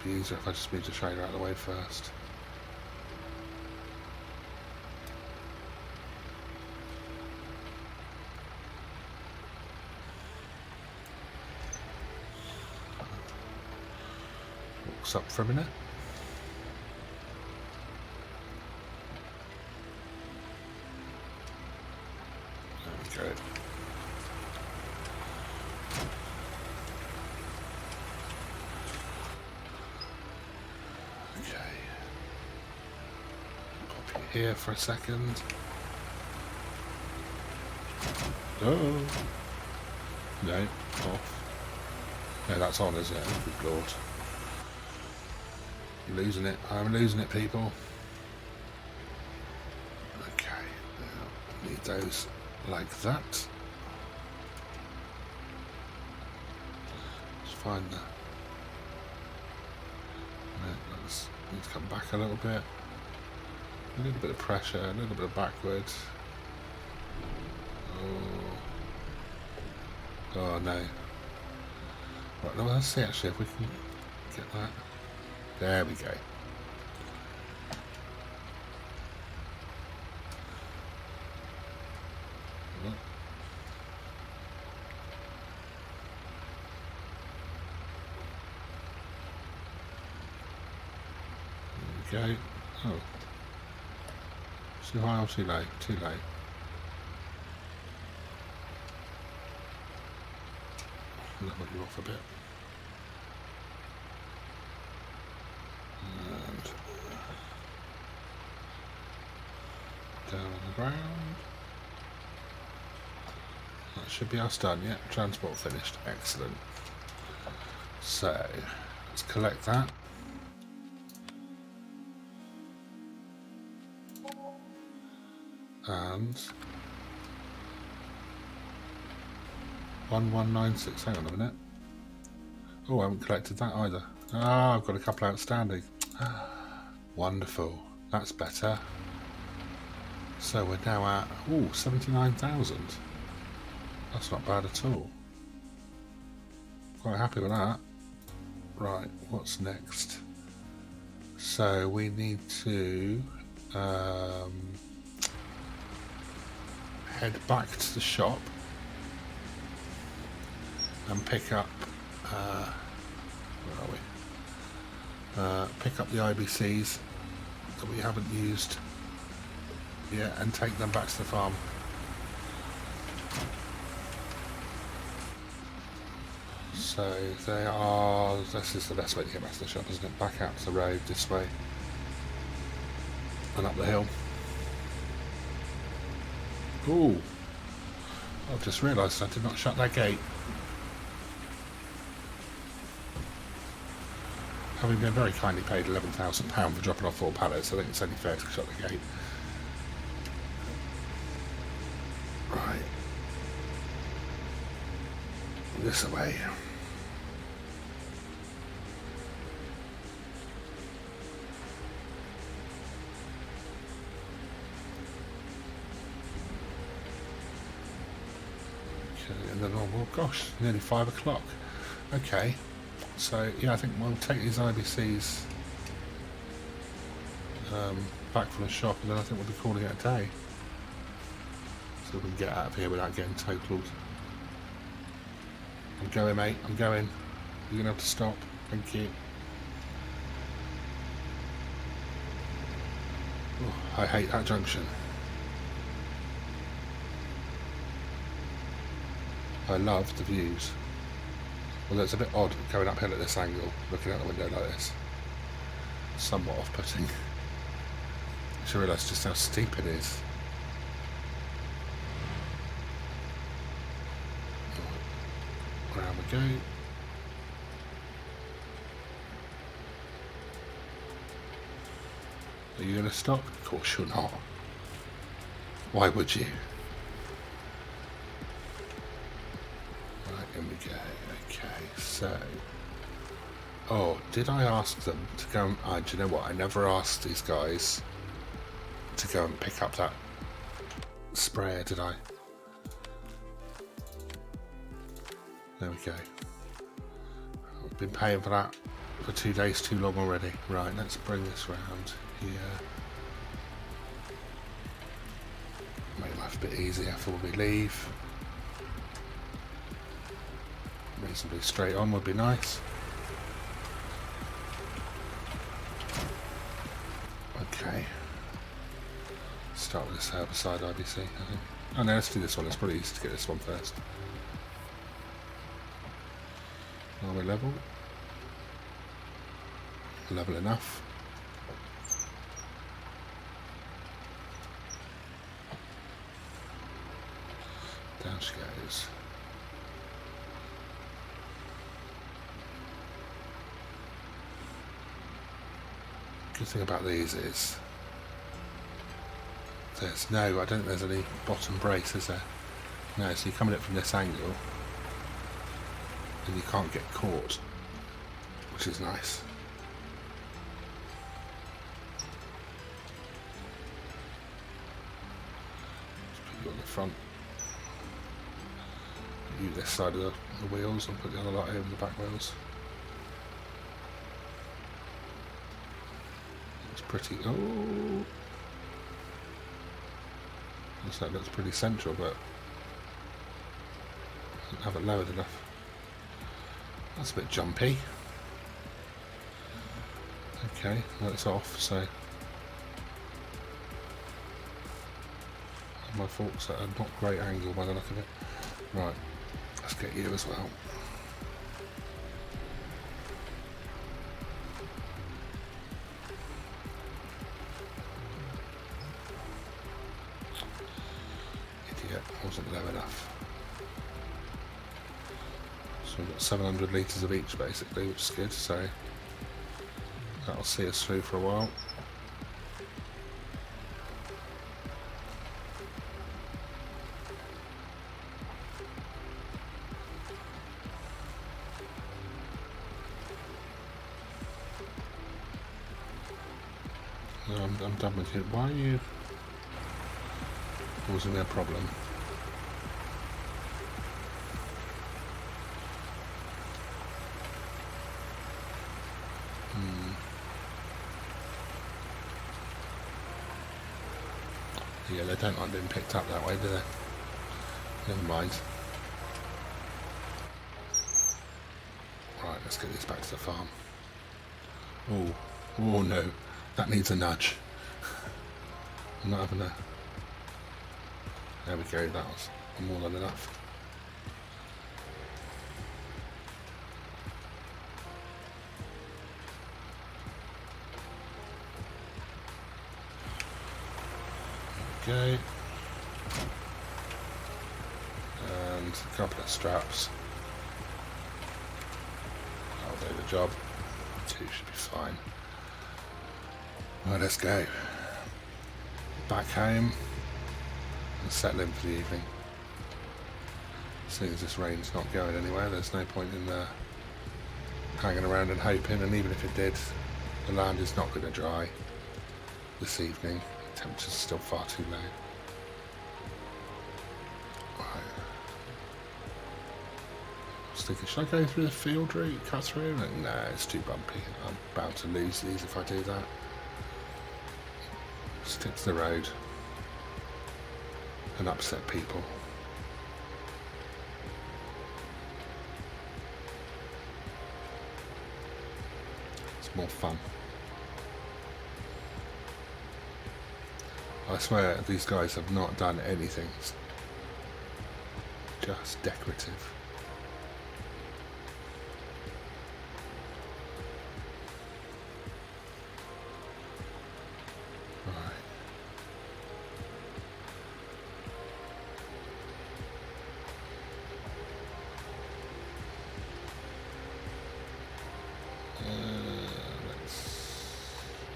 be easier if I just move the trailer out of the way first. Walks up for a minute. There we go. Here for a second. Oh no, off. No, that's on, isn't it? Oh, good lord. I'm losing it. I'm losing it, people. Okay, now need those like that. Let's find the. Let's need to come back a little bit. A little bit of pressure, a little bit of backwards. Oh no. Right, now let's see actually if we can get that. There we go. There we go. Oh. Too high or too low? Too low. Level you off a bit. And Down on the ground. That should be us done. Yeah, transport finished. Excellent. So, let's collect that. And 1196, hang on a minute. Oh, I haven't collected that either. Ah, I've got a couple outstanding. Wonderful. That's better. So we're now at 79,000. That's not bad at all. Quite happy with that. Right, what's next? So we need to head back to the shop and pick up where are we? Pick up the IBCs that we haven't used yet and take them back to the farm. So they are, this is the best way to get back to the shop, isn't it? Back out to the road this way and up the hill. Ooh, I've just realised I did not shut that gate. Having been very kindly paid £11,000 for dropping off 4 pallets, I think it's only fair to shut the gate. Right. This way. Okay, and then, oh gosh, nearly 5 o'clock. Okay. So, yeah, I think we'll take these IBCs back from the shop, and then I think we'll be calling it a day. So we can get out of here without getting totaled. I'm going, mate, I'm going. You're going to have to stop. Thank you. Oh, I hate that junction. I love the views. Although it's a bit odd going uphill at this angle, looking out the window like this. Somewhat off-putting. I should realise just how steep it is. Around we go. Are you going to stop? Of course you're not. Why would you? Right, here we go. Okay, so... Oh, did I ask them to go and... do you know what? I never asked these guys to go and pick up that sprayer, did I? There we go. I've been paying for that for 2 days too long already. Right, let's bring this round here. Make life a bit easier before we leave. Reasonably straight on would be nice. Okay. Start with this herbicide IBC, I think. Oh no, let's do this one. It's probably easy to get this one first. Are we level? Level enough. Down she goes. Good thing about these is there's no, I don't think there's any bottom brace, is there? No, so you're coming up from this angle and you can't get caught, which is nice. Just put you on the front. You this side of the wheels and put the other light over the back wheels. It's pretty. Oh, that looks pretty central, but I don't have it lowered enough. That's a bit jumpy. Okay, that's off. So my forks at a not great angle by the look of it. Right. Let's get you as well. wasn't low enough. So we've got 700 litres of each basically, which is good, so that'll see us through for a while. No, I'm done with you. Why are you causing me a problem? Yeah, they don't like being picked up that way, do they? Never mind. Right, let's get this back to the farm. Oh, oh no, that needs a nudge. I'm not having a... There we go, that was more than enough. Okay. And a couple of straps. That'll do the job. 2 should be fine. Right, let's go. Back home and settle in for the evening. As soon as this rain's not going anywhere, there's no point in hanging around and hoping, and even if it did, the land is not going to dry this evening. Temperature's still far too low. Right. I was thinking, should I go through the field route, cut through? No, it's too bumpy. I'm bound to lose these if I do that. Stick to the road and upset people. It's more fun. I swear these guys have not done anything. It's just decorative. Right.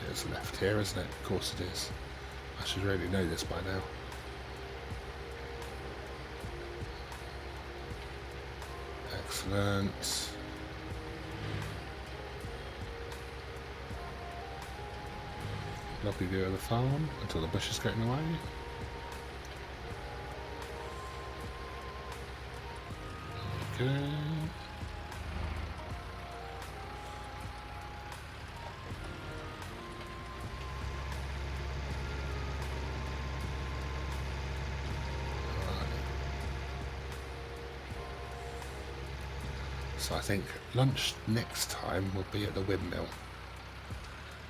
It's left here, isn't it? Of course it is. I should really know this by now. Excellent. Lovely view of the farm until the bush is getting away. Okay. So I think lunch next time will be at the windmill.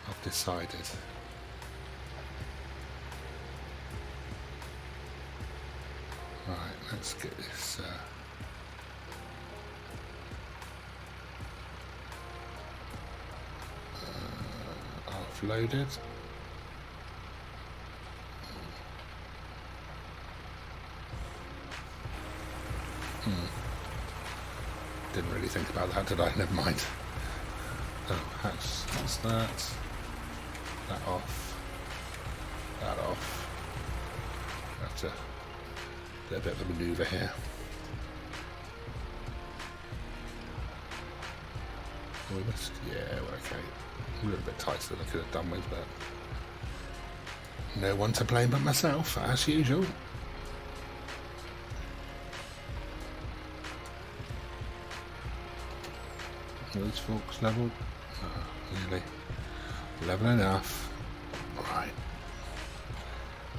I've decided. Right, let's get this offloaded. Didn't really think about that, did I? Never mind. Oh, that's that. That off. That off. Have to do a bit of a manoeuvre here. Almost. Yeah, we're okay. A little bit tighter than I could have done with, but no one to blame but myself, as usual. Those forks level? Oh, really? Level enough. Right.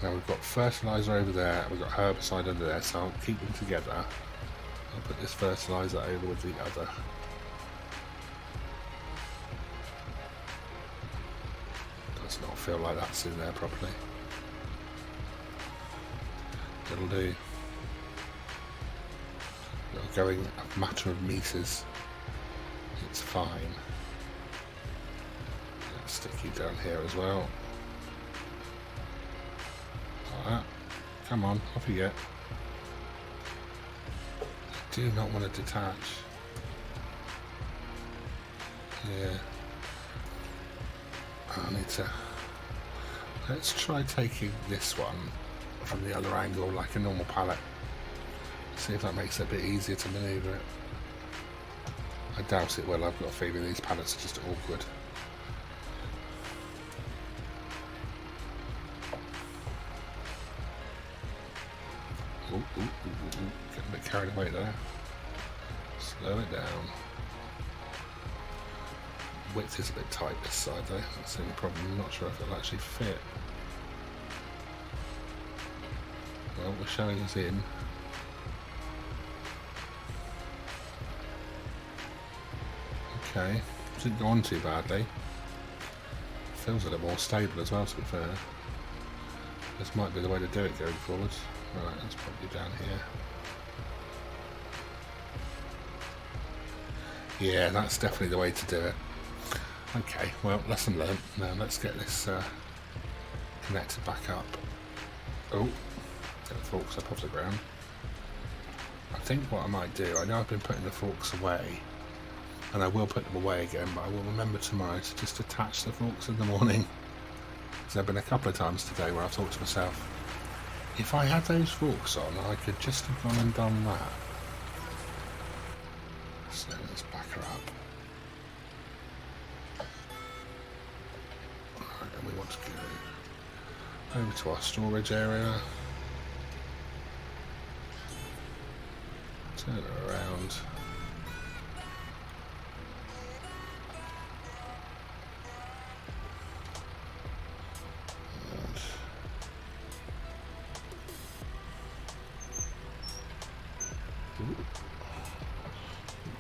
Now we've got fertiliser over there, we've got herbicide under there, so I'll keep them together. I'll put this fertiliser over with the other. Does not feel like that's in there properly. It'll do. It'll going a matter of meters. It's fine. Let's stick you down here as well. Like that. Come on, off you get. do not want to detach. Yeah. I need to... Let's try taking this one from the other angle like a normal pallet. See if that makes it a bit easier to manoeuvre it. I doubt it will. I've got a feeling these pallets are just awkward. Ooh, getting a bit carried away there. Slow it down. Width is a bit tight this side though. That's the only problem. I'm not sure if it'll actually fit. Well, we're showing us in. Okay, didn't go on too badly. Feels a little more stable as well, to be fair. This might be the way to do it going forwards. Right, that's probably down here. Yeah, that's definitely the way to do it. Okay, well, lesson learned. Now let's get this connected back up. Oh, get the forks up off the ground. I think what I might do, I know I've been putting the forks away, and I will put them away again, but I will remember tomorrow to just attach the forks in the morning. Because there have been a couple of times today where I've thought to myself, if I had those forks on, I could just have gone and done that. So let's back her up. Right, and we want to go over to our storage area. Turn her around.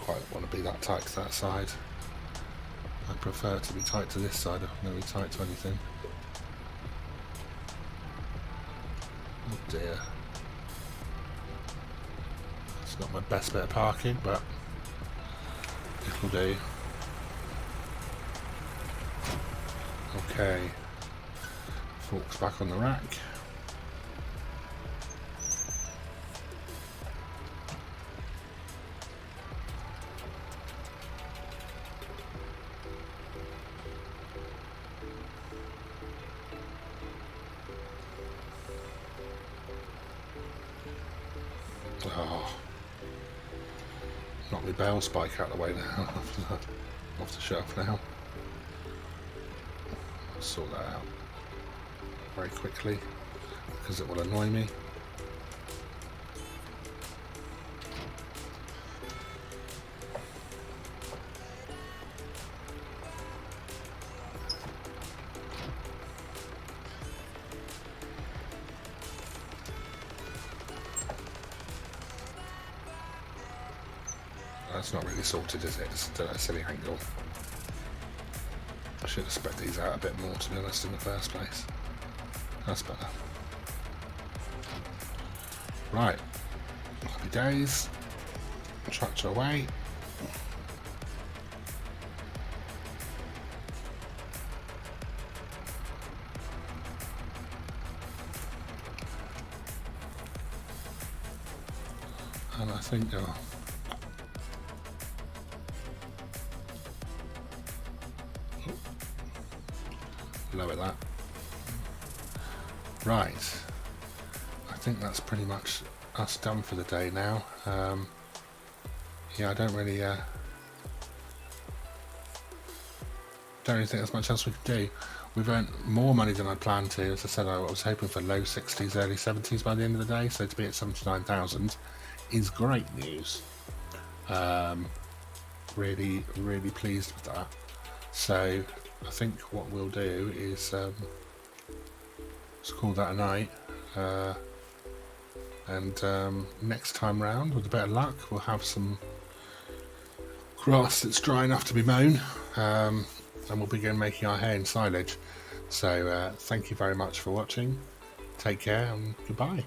Quite want to be that tight to that side. I prefer it to be tight to this side, I'm going to be tight to anything. Oh dear. It's not my best bit of parking, but it'll do. Okay. Forks back on the rack. Oh, knock my bale spike out of the way now. Off the shelf now. I'll sort that out very quickly because it will annoy me. That's not really sorted, is it? It's still at a silly angle. I should have spread these out a bit more, to be honest, in the first place. That's better. Right. Happy days. Tractor away. And I think, oh, lower that. Right, I think that's pretty much us done for the day now. Yeah, I don't really think there's much else we can do. We've earned more money than I planned to. As I said, I was hoping for low 60s, early 70s by the end of the day, so to be at 79,000 is great news. Really, really pleased with that. So I think what we'll do is let's call that a night, and next time round, with a bit of luck, we'll have some grass that's dry enough to be mown, and we'll begin making our hay and silage. So thank you very much for watching. Take care and goodbye.